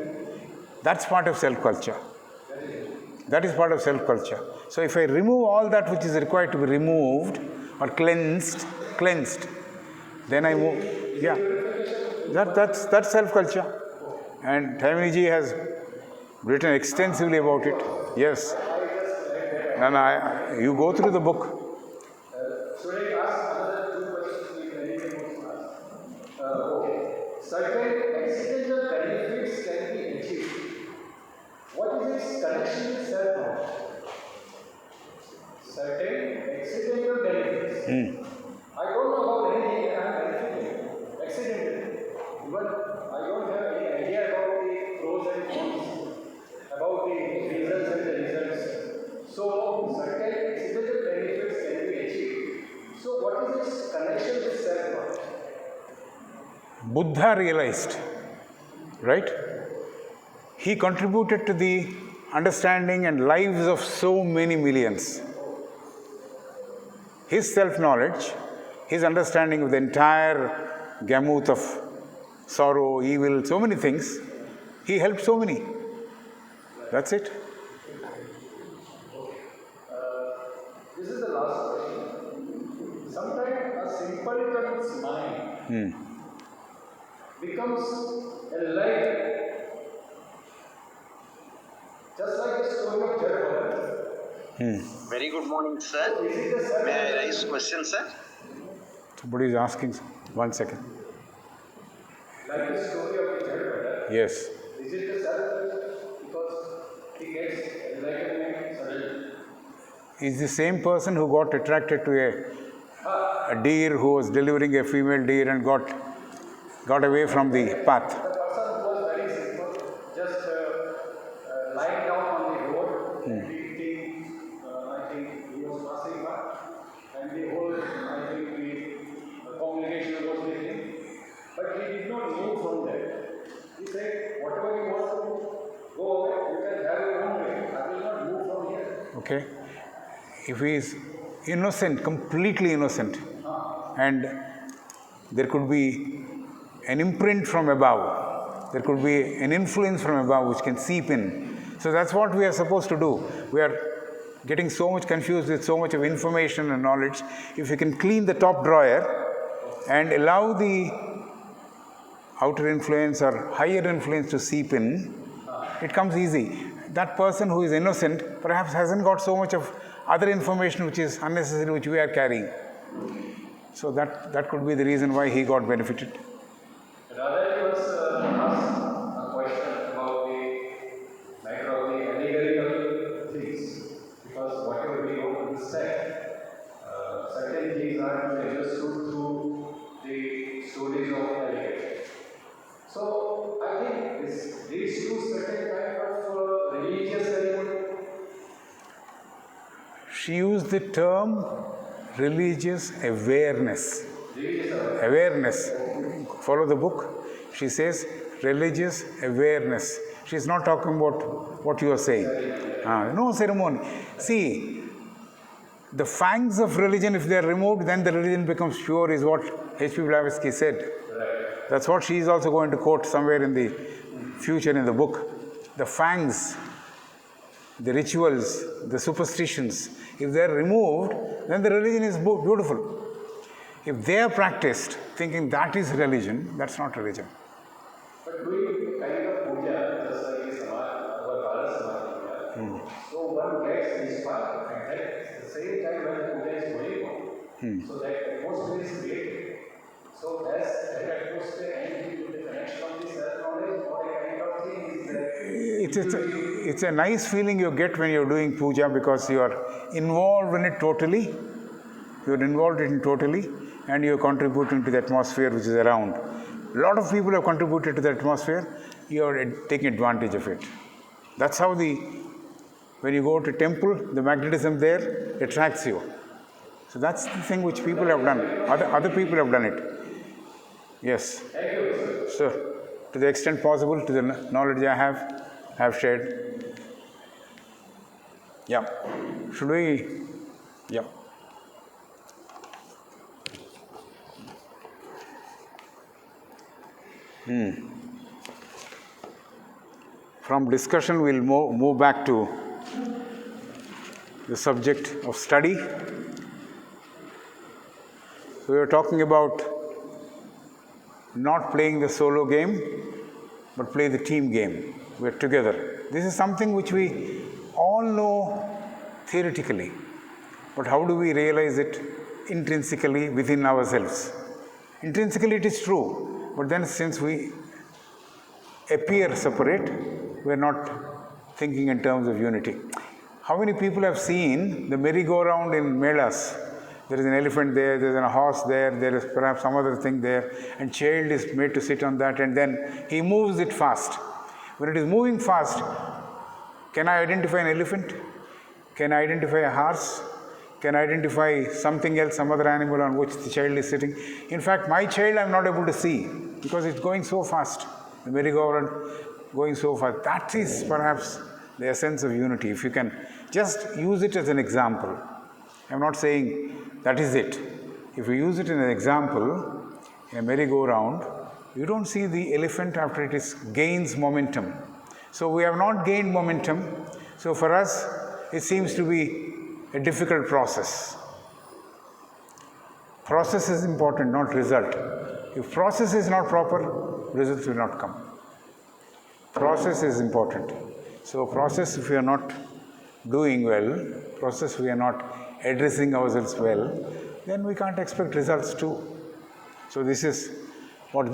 that's part of self-culture. That is part of self-culture. So if I remove all that which is required to be removed or cleansed, then I move. Yeah, that's self-culture. And Taimini has written extensively about it. Yes. No, you go through the book. Should I ask another two questions which anybody wants to ask? Okay. Certain accidental benefits can be achieved. What is its connection with self-knowledge? Certain accidental benefits. I don't know about anything and I am benefiting. Accidental. Even I don't have any idea about the pros and cons, about the reasons and the results. So, certain accidental benefits can be achieved. So, what is its connection with self-knowledge? Buddha realized, right? He contributed to the understanding and lives of so many millions. His self-knowledge, his understanding of the entire gamut of sorrow, evil, so many things, he helped so many. That's it. This is the last question. Sometimes a simpleton's mind becomes a light, just like the story of Brotherhood. Very good morning, sir. May I raise question, sir? Somebody is asking. 1 second. Like the story of the Brotherhood. Yes. Is it the self? Because he gets enlightenment suddenly. He's the same person who got attracted to a deer who was delivering a female deer and got away from the path. The person was very simple, just lying down on the road, I think he was passing by, and the whole, I think the congregation was with him, but he did not move from there. He said, whatever you want to go away, you can have your own way. I will not move from here. Okay? If he is innocent, completely innocent, and there could be an imprint from above, there could be an influence from above which can seep in. So that's what we are supposed to do. We are getting so much confused with so much of information and knowledge. If we can clean the top drawer and allow the outer influence or higher influence to seep in, it comes easy. That person who is innocent perhaps hasn't got so much of other information which is unnecessary, which we are carrying. So that could be the reason why he got benefited. Rather, he was asked a question about the matter of the allegorical things, because whatever we want to understand, certain things are understood through the stories of allegorical. So, I think this leads to certain kind of religious ceremony. She used the term religious awareness. Awareness. Follow the book. She says religious awareness. She's not talking about what you are saying. No ceremony. See, the fangs of religion, if they are removed, then the religion becomes pure, is what H.P. Blavatsky said. That's what she is also going to quote somewhere in the future in the book. The fangs, the rituals, the superstitions, if they are removed, then the religion is beautiful. If they are practiced thinking that is religion, that's not religion. But doing kind of puja, just like this our Bharat Samaj puja, so one gets inspired, and at the same time when the puja is going on, so that atmosphere is created. So as that atmosphere and the connection of the self-knowledge or a kind of thing is that It's a nice feeling you get when you're doing puja because you are involved in it totally. You're involved in it totally and you're contributing to the atmosphere which is around. A lot of people have contributed to the atmosphere. You're taking advantage of it. That's how when you go to temple, the magnetism there attracts you. So that's the thing which people have done. Other people have done it. Yes. thank you, sir. So, to the extent possible, to the knowledge I have shared. Yeah. Should we? Yeah. From discussion, we'll move back to the subject of study. We were talking about not playing the solo game, but play the team game. We're together. This is something which we all know theoretically, but how do we realize it intrinsically within ourselves? Intrinsically it is true, but then since we appear separate, we're not thinking in terms of unity. How many people have seen the merry-go-round in melas? There is an elephant there, there is a horse there, there is perhaps some other thing there, and child is made to sit on that, and then he moves it fast. When it is moving fast, can I identify an elephant? Can I identify a horse? Can I identify something else, some other animal on which the child is sitting? In fact, my child I am not able to see because it's going so fast. The merry-go-round going so fast. That is perhaps the essence of unity. If you can just use it as an example. I am not saying that is it. If you use it in an example, in a merry-go-round, you don't see the elephant after it gains momentum. So we have not gained momentum. So for us, it seems to be a difficult process. Process is important, not result. If process is not proper, results will not come. Process is important. So process, if we are not doing well, process we are not addressing ourselves well, then we can't expect results too. So this is what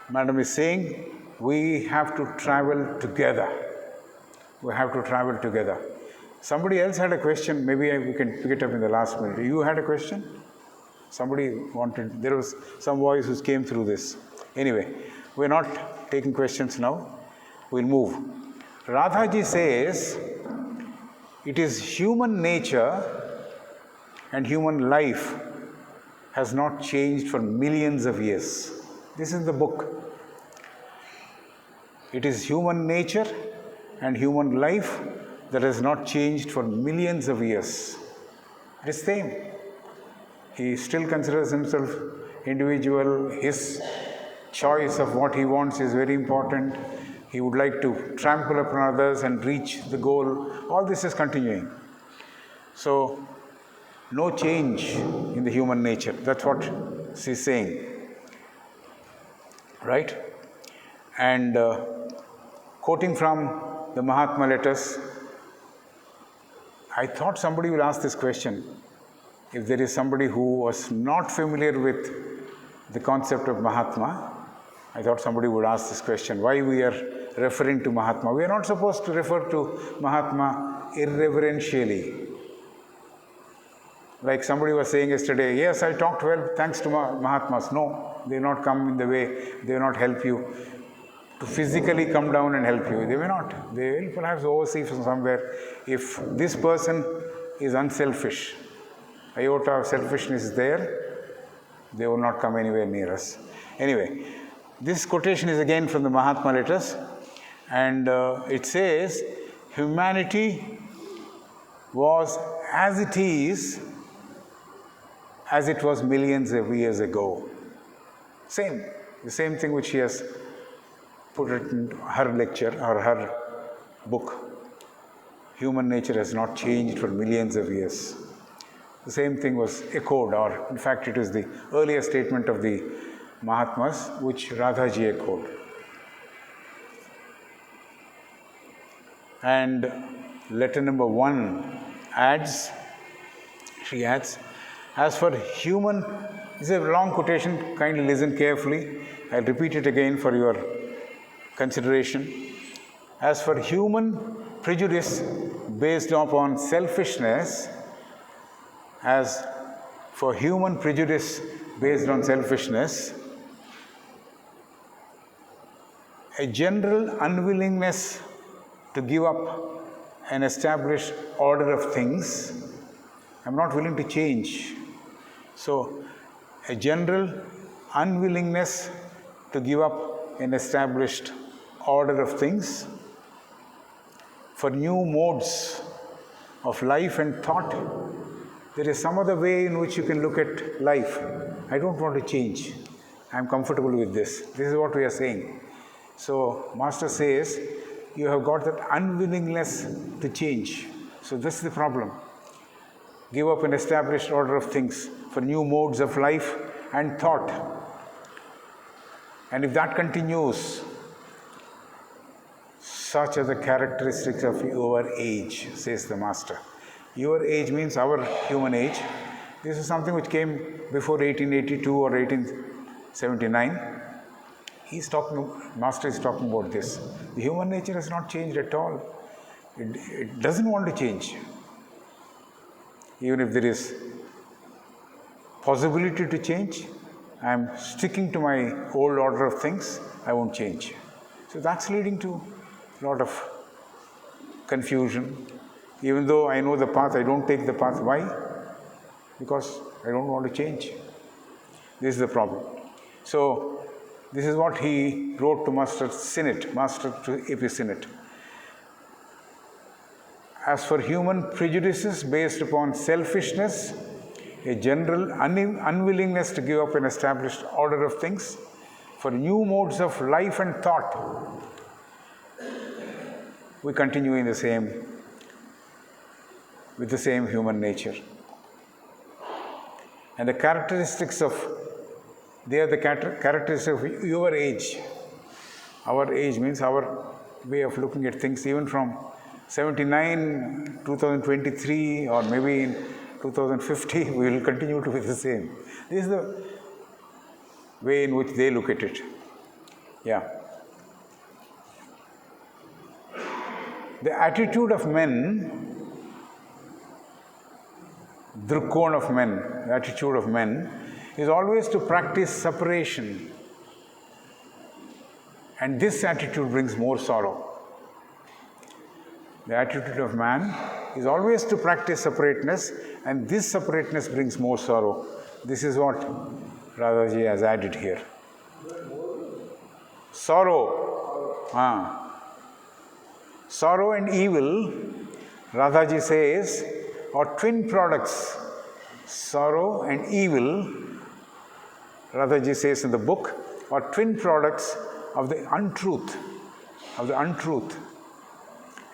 Madam is saying. We have to travel together. We have to travel together. Somebody else had a question. Maybe we can pick it up in the last minute. You had a question? Somebody wanted, there was some voice who came through this. Anyway, we're not taking questions now. We'll move. Radhaji says, it is human nature and human life has not changed for millions of years. This is the book. It is human nature and human life that has not changed for millions of years. It is same. He still considers himself individual. His choice of what he wants is very important. He would like to trample upon others and reach the goal. All this is continuing. So, no change in the human nature. That's what she's saying. Right? And quoting from the Mahatma letters, I thought somebody will ask this question. If there is somebody who was not familiar with the concept of Mahatma, I thought somebody would ask this question. Why we are referring to Mahatma? We are not supposed to refer to Mahatma irreverentially. Like somebody was saying yesterday, yes, I talked well thanks to Mahatmas. No, they will not come in the way, they will not help you to physically come down and help you. They may not. They will perhaps oversee from somewhere. If this person is unselfish, iota of selfishness is there, they will not come anywhere near us. Anyway, this quotation is again from the Mahatma letters, and it says, humanity was as it is as it was millions of years ago. The same thing which she has put it in her lecture or her book. Human nature has not changed for millions of years. The same thing was echoed, or in fact it is the earlier statement of the Mahatmas which Radhaji echoed. And letter number 1 adds, she adds, as for human, this is a long quotation, kindly listen carefully. I'll repeat it again for your consideration. As for human prejudice based upon selfishness, as for human prejudice based on selfishness, a general unwillingness to give up an established order of things. I'm not willing to change. So, a general unwillingness to give up an established order of things for new modes of life and thought. There is some other way in which you can look at life. I don't want to change. I am comfortable with this. This is what we are saying. So, Master says, you have got that unwillingness to change. So, this is the problem. Give up an established order of things for new modes of life and thought. And if that continues, such are the characteristics of your age, says the Master. Your age means our human age. This is something which came before 1882 or 1879. Master is talking about this. The human nature has not changed at all. It doesn't want to change. Even if there is possibility to change, I am sticking to my old order of things. I won't change. So that's leading to a lot of confusion. Even though I know the path, I don't take the path. Why? Because I don't want to change. This is the problem. So, this is what he wrote to Master to Epicynate. As for human prejudices based upon selfishness, a general unwillingness to give up an established order of things for new modes of life and thought, we continue with the same human nature. And the characteristics of your age. Our age means our way of looking at things, even from 79, 2023, or maybe in 2050, we will continue to be the same. This is the way in which they look at it. Yeah. The attitude of men, drukon of men, the attitude of men, is always to practice separation. And this attitude brings more sorrow. The attitude of man is always to practice separateness, and this separateness brings more sorrow. This is what Radhaji has added here. Sorrow. Sorrow and evil, Radhaji says, are twin products. Sorrow and evil, Radhaji says in the book, are twin products of the untruth,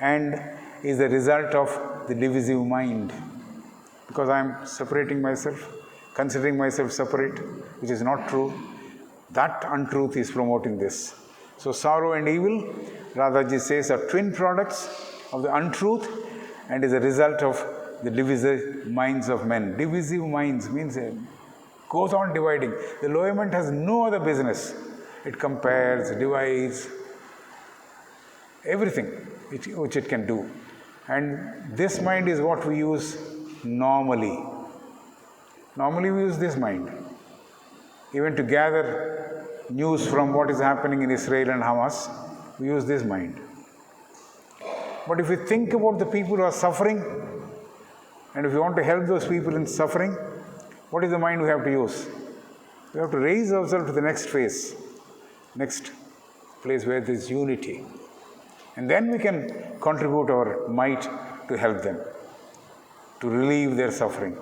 and is the result of the divisive mind. Because I am separating myself, considering myself separate, which is not true, that untruth is promoting this. So sorrow and evil, Radhaji says, are twin products of the untruth and is a result of the divisive minds of men. Divisive minds means it goes on dividing. The lower mind has no other business. It compares, divides, everything which it can do. And this mind is what we use normally. Normally we use this mind. Even to gather news from what is happening in Israel and Hamas, we use this mind. But if we think about the people who are suffering, and if we want to help those people in suffering, what is the mind we have to use? We have to raise ourselves to the next phase, next place where there is unity. And then we can contribute our might to help them, to relieve their suffering.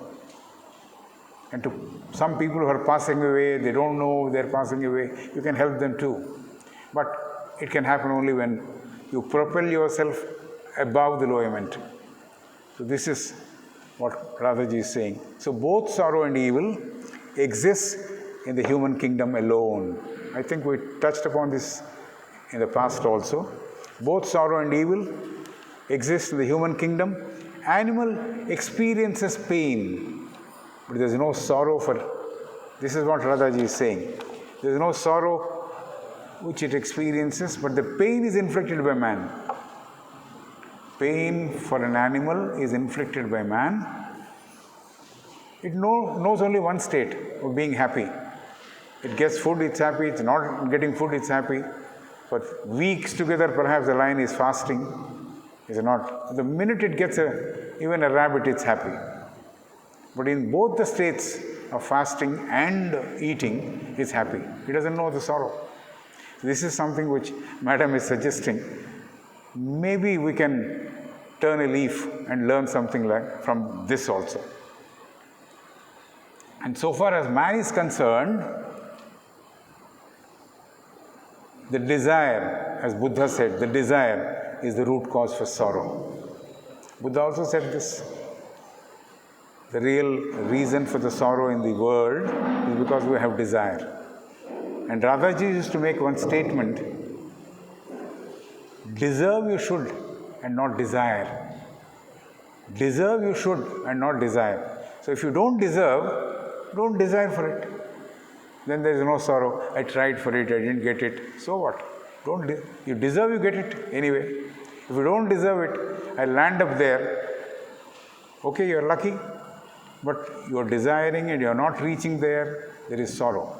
And to some people who are passing away, they don't know they're passing away, you can help them too. But it can happen only when you propel yourself above the low element. So this is what Radhaji is saying. So both sorrow and evil exist in the human kingdom alone. I think we touched upon this in the past also. Both sorrow and evil exist in the human kingdom. Animal experiences pain, but there is no sorrow for. This is what Radhaji is saying. There is no sorrow which it experiences, but the pain is inflicted by man. Pain for an animal is inflicted by man. It knows only one state of being happy. It gets food, it's happy. It's not getting food, it's happy. For weeks together, perhaps the lion is fasting. Is not. The minute it gets even a rabbit, it's happy. But in both the states of fasting and eating, it's happy. He doesn't know the sorrow. This is something which Madam is suggesting. Maybe we can turn a leaf and learn something from this also. And so far as man is concerned, The desire, as Buddha said, the desire is the root cause for sorrow. Buddha also said this. The real reason for the sorrow in the world is because we have desire. And Radhaji used to make one statement, deserve you should and not desire. Deserve you should and not desire. So if you don't deserve, don't desire for it. Then there is no sorrow. I tried for it, I didn't get it. So what? You deserve, you get it anyway. If you don't deserve it, I land up there. Okay, you're lucky, but you're desiring and you're not reaching there, there is sorrow.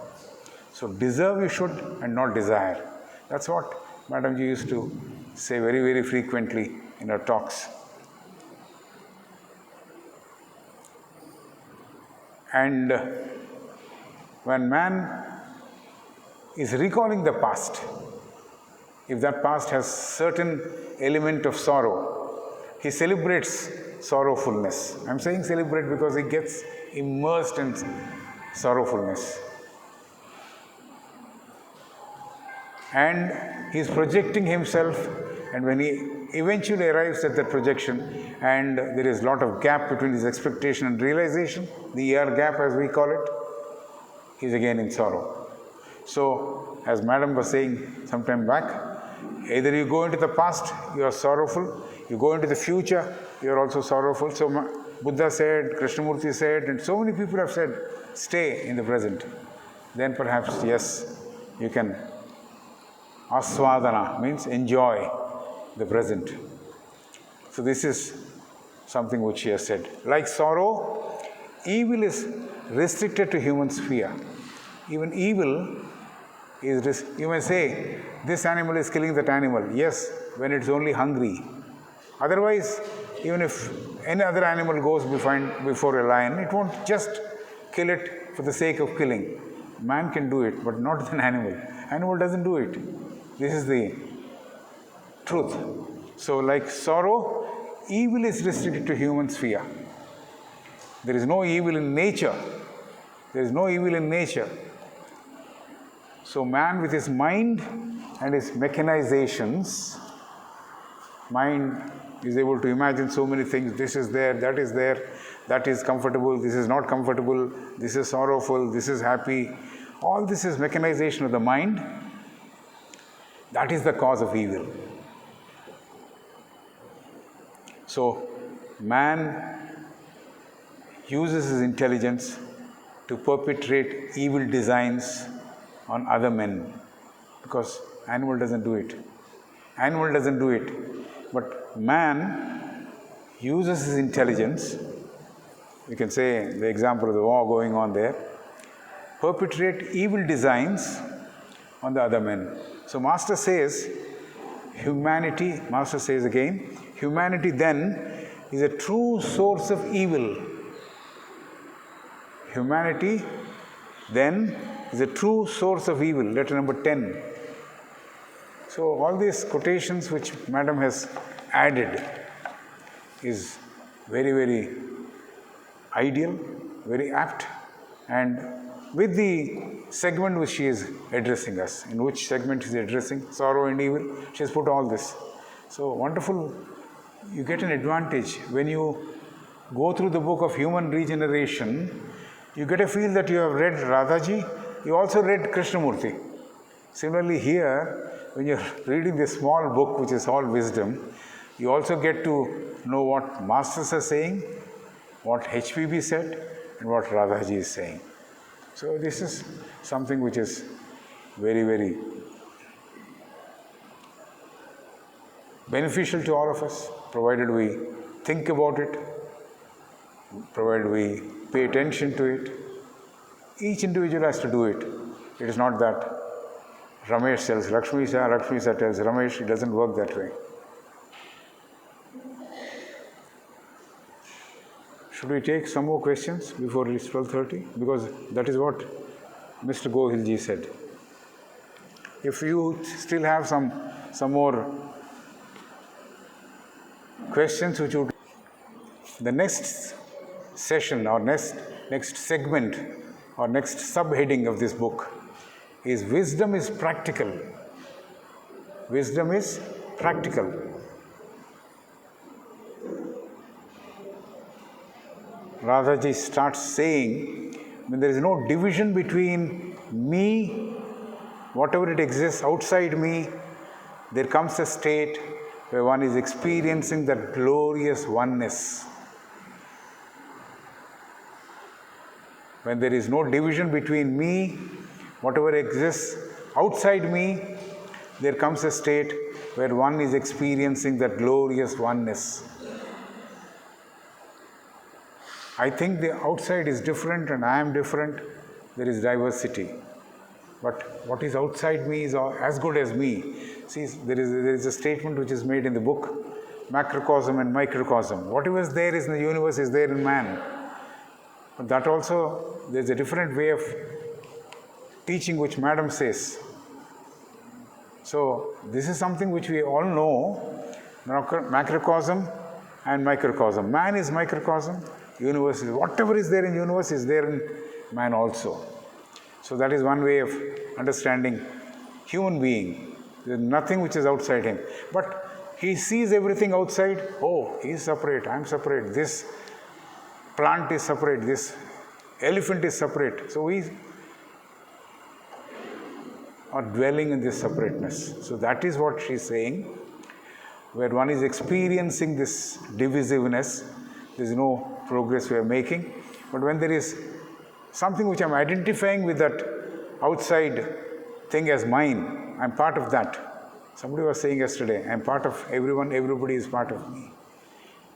So deserve you should and not desire. That's what Madam Ji used to say very, very frequently in her talks. And when man is recalling the past, if that past has certain element of sorrow, he celebrates sorrowfulness. I'm saying celebrate because he gets immersed in sorrowfulness. And he's projecting himself, and when he eventually arrives at that projection, and there is a lot of gap between his expectation and realization, the ER gap as we call it, he's again in sorrow. So, as Madam was saying some time back, either you go into the past, you are sorrowful, you go into the future, you are also sorrowful. So, Buddha said, Krishnamurti said, and so many people have said, stay in the present. Then perhaps, yes, you can aswadana, means enjoy the present. So this is something which he has said. Like sorrow, evil is restricted to human sphere. Even evil is, you may say, this animal is killing that animal. Yes, when it's only hungry. Otherwise, even if any other animal goes before a lion, it won't just kill it for the sake of killing. Man can do it, but not an animal. Animal doesn't do it. This is the truth. So, like sorrow, evil is restricted to human sphere. There is no evil in nature. There is no evil in nature. So, man with his mind and his mechanizations, mind is able to imagine so many things. This is there, that is comfortable, this is not comfortable, this is sorrowful, this is happy. All this is mechanization of the mind. That is the cause of evil. So, man uses his intelligence to perpetrate evil designs on other men, because animal doesn't do it. Animal doesn't do it. But man uses his intelligence, you can say the example of the war going on there, perpetrate evil designs on the other men. So Master says, Master says again, humanity then is a true source of evil. Humanity then is a true source of evil. Letter number 10. So all these quotations which Madam has added is very, very ideal, very apt, and with the segment which she is addressing us, in which segment she is addressing sorrow and evil, she has put all this. So wonderful, you get an advantage when you go through the book of human regeneration. You get a feel that you have read Radhaji, you also read Krishnamurti. Similarly here, when you're reading this small book which is all wisdom, you also get to know what masters are saying, what HPB said, and what Radhaji is saying. So this is something which is very, very beneficial to all of us, provided we think about it, provided we pay attention to it. Each individual has to do it. It is not that Ramesh tells Lakshmi Sa tells Ramesh. It doesn't work that way. Should we take some more questions before it's 12:30? Because that is what Mr. Gohilji said. If you still have some more questions which would, the next session or next segment or next subheading of this book is wisdom is practical. Wisdom is practical. Radhaji starts saying, when there is no division between me, whatever it exists outside me, there comes a state where one is experiencing that glorious oneness. When there is no division between me, whatever exists outside me, there comes a state where one is experiencing that glorious oneness. I think the outside is different and I am different. There is diversity. But what is outside me is as good as me. See, there is a statement which is made in the book, macrocosm and microcosm. Whatever is there in the universe is there in man. But that also, there's a different way of teaching which Madam says. So, this is something which we all know, macrocosm and microcosm. Man is microcosm, universe is, whatever is there in universe is there in man also. So that is one way of understanding human being. There is nothing which is outside him. But he sees everything outside. Oh, he is separate, I am separate. This plant is separate, this elephant is separate. So we are dwelling in this separateness. So that is what she is saying. Where one is experiencing this divisiveness, there is no progress we are making. But when there is something which I am identifying with that outside thing as mine, I am part of that. Somebody was saying yesterday, I am part of everyone, everybody is part of me.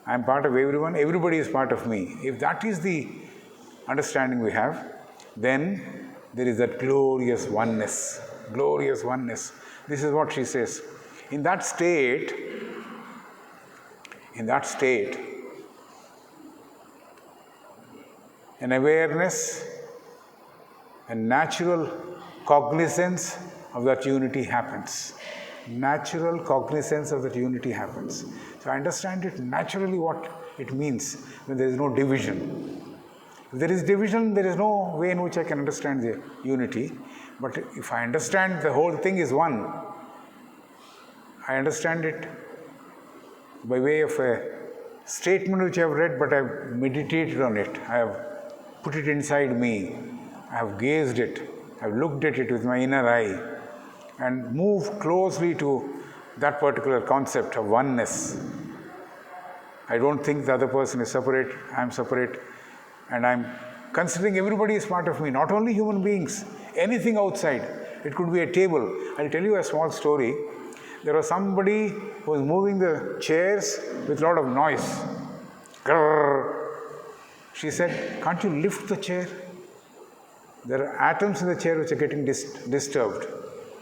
I am part of everyone, everybody is part of me. If that is the understanding we have, then there is that glorious oneness. Glorious oneness. This is what she says. In that state, an awareness, a natural cognizance of that unity happens. Natural cognizance of that unity happens. So I understand it naturally what it means when there is no division. If there is division, there is no way in which I can understand the unity. But if I understand the whole thing is one, I understand it by way of a statement which I have read, but I have meditated on it. I have put it inside me. I have gazed it. I have looked at it with my inner eye and moved closely to that particular concept of oneness. I don't think the other person is separate. I am separate. And I am considering everybody is part of me, not only human beings, anything outside. It could be a table. I'll tell you a small story. There was somebody who was moving the chairs with a lot of noise. Grrr. She said, can't you lift the chair? There are atoms in the chair which are getting disturbed.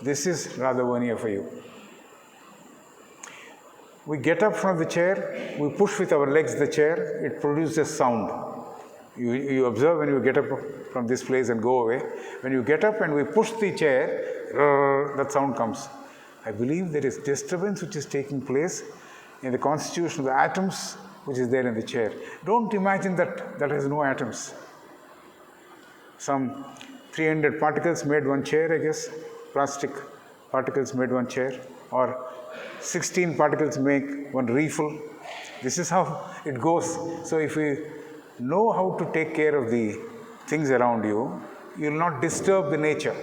This is Radhavaniya for you. We get up from the chair, we push with our legs the chair, it produces sound. You observe when you get up from this place and go away. When you get up and we push the chair, that sound comes. I believe there is disturbance which is taking place in the constitution of the atoms which is there in the chair. Don't imagine that has no atoms. Some 300 particles made one chair, I guess. Plastic particles made one chair. Or 16 particles make one refill. This is how it goes. So if we know how to take care of the things around you, you will not disturb the nature.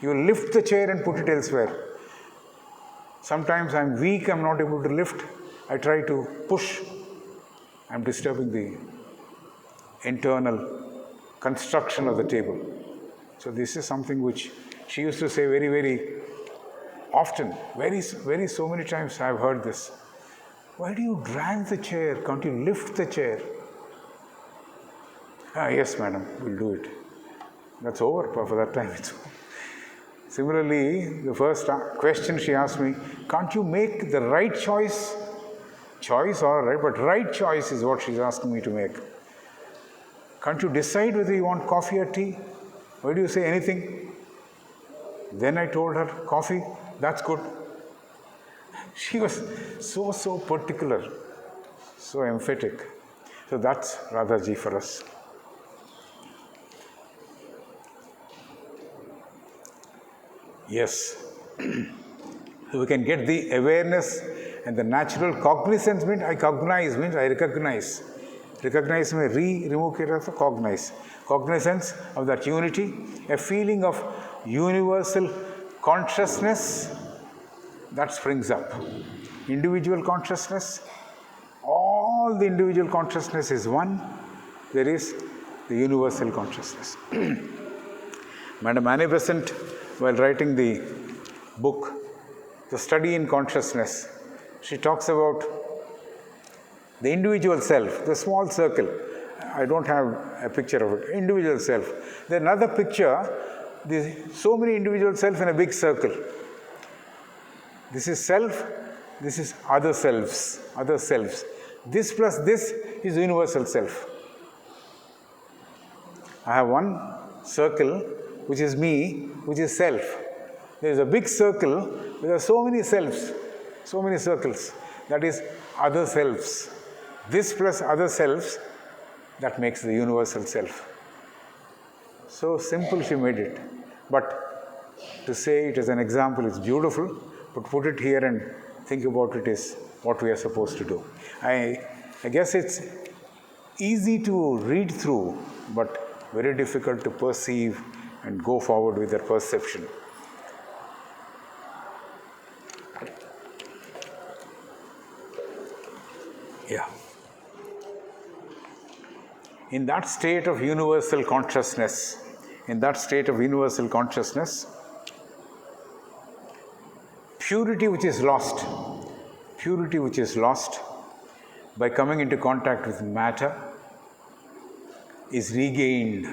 You will lift the chair and put it elsewhere. Sometimes I am weak, I am not able to lift. I try to push. I am disturbing the internal construction of the table. So this is something which she used to say very, very often. Very so many times I have heard this. Why do you drag the chair? Can't you lift the chair? Yes, madam, we'll do it. That's over for that time. It's over. Similarly, the first question she asked me, can't you make the right choice? Choice, all right, but right choice is what she's asking me to make. Can't you decide whether you want coffee or tea? Why do you say anything? Then I told her, coffee, that's good. She was so particular, so emphatic. So that's Radhaji for us. Yes. we can get the awareness and the natural cognizance means I cognize means I recognize. Recognize means remove the cognize. Cognizance of that unity, a feeling of universal consciousness that springs up. Individual consciousness, all the individual consciousness is one. There is the universal consciousness. Madam Annie Besant, while writing the book, The Study in Consciousness, she talks about the individual self, the small circle. I don't have a picture of it. Individual self. Then another picture, so many individual self in a big circle. This is self, this is other selves, other selves. This plus this is universal self. I have one circle, which is me, which is self. There is a big circle, there are so many selves, so many circles. That is other selves. This plus other selves, that makes the universal self. So simple she made it. But to say it as an example is beautiful, but put it here and think about it is what we are supposed to do. I guess it's easy to read through, but very difficult to perceive and go forward with their perception. Yeah. In that state of universal consciousness, purity which is lost by coming into contact with matter is regained.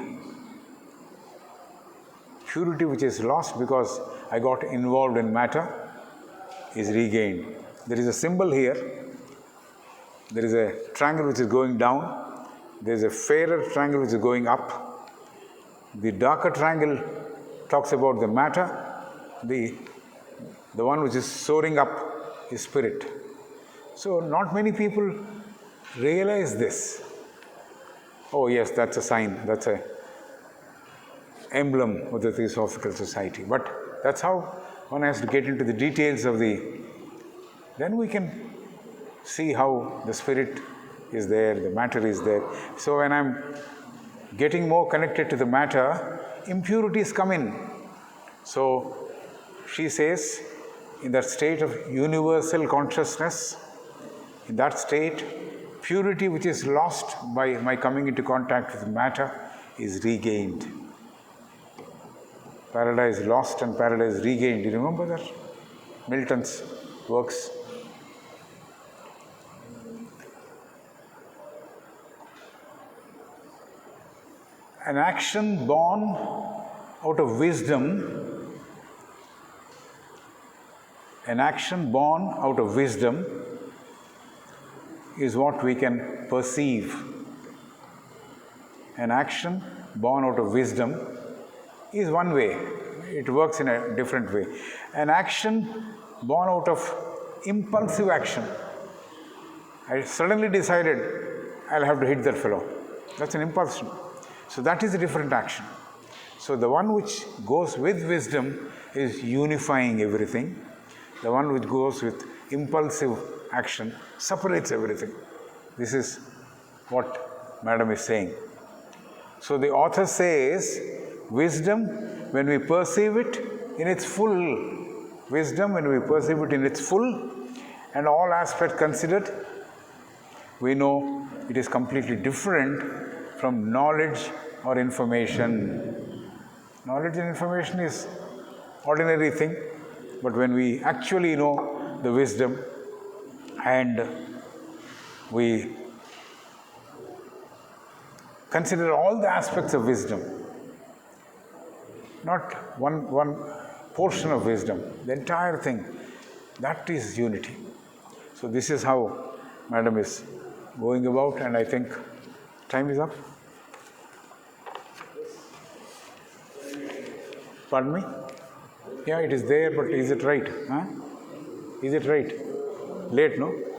Purity which is lost because I got involved in matter is regained. There is a symbol here. There is a triangle which is going down. There is a fairer triangle which is going up. The darker triangle talks about the matter. The one which is soaring up is spirit. So not many people realize this. Oh yes, that's a sign, that's a emblem of the Theosophical Society. But that's how one has to get into the details of then we can see how the spirit is there, the matter is there. So when I'm getting more connected to the matter, impurities come in. So she says, in that state of universal consciousness, in that state, purity which is lost by my coming into contact with matter is regained. Paradise lost and paradise regained. Do you remember that? Milton's works. An action born out of wisdom, is what we can perceive. An action born out of wisdom is one way. It works in a different way. An action born out of impulsive action. I suddenly decided I'll have to hit that fellow. That's an impulsion. So that is a different action. So the one which goes with wisdom is unifying everything. The one which goes with impulsive action separates everything. This is what Madam is saying. So the author says, wisdom, when we perceive it in its full, and all aspects considered, we know it is completely different from knowledge or information. Knowledge and information is ordinary thing, but when we actually know the wisdom and we consider all the aspects of wisdom, not one portion of wisdom, the entire thing, that is unity. So this is how Madam is going about, and I think time is up. Pardon me? Yeah, it is there, but is it right? Huh? Is it right? Late, no?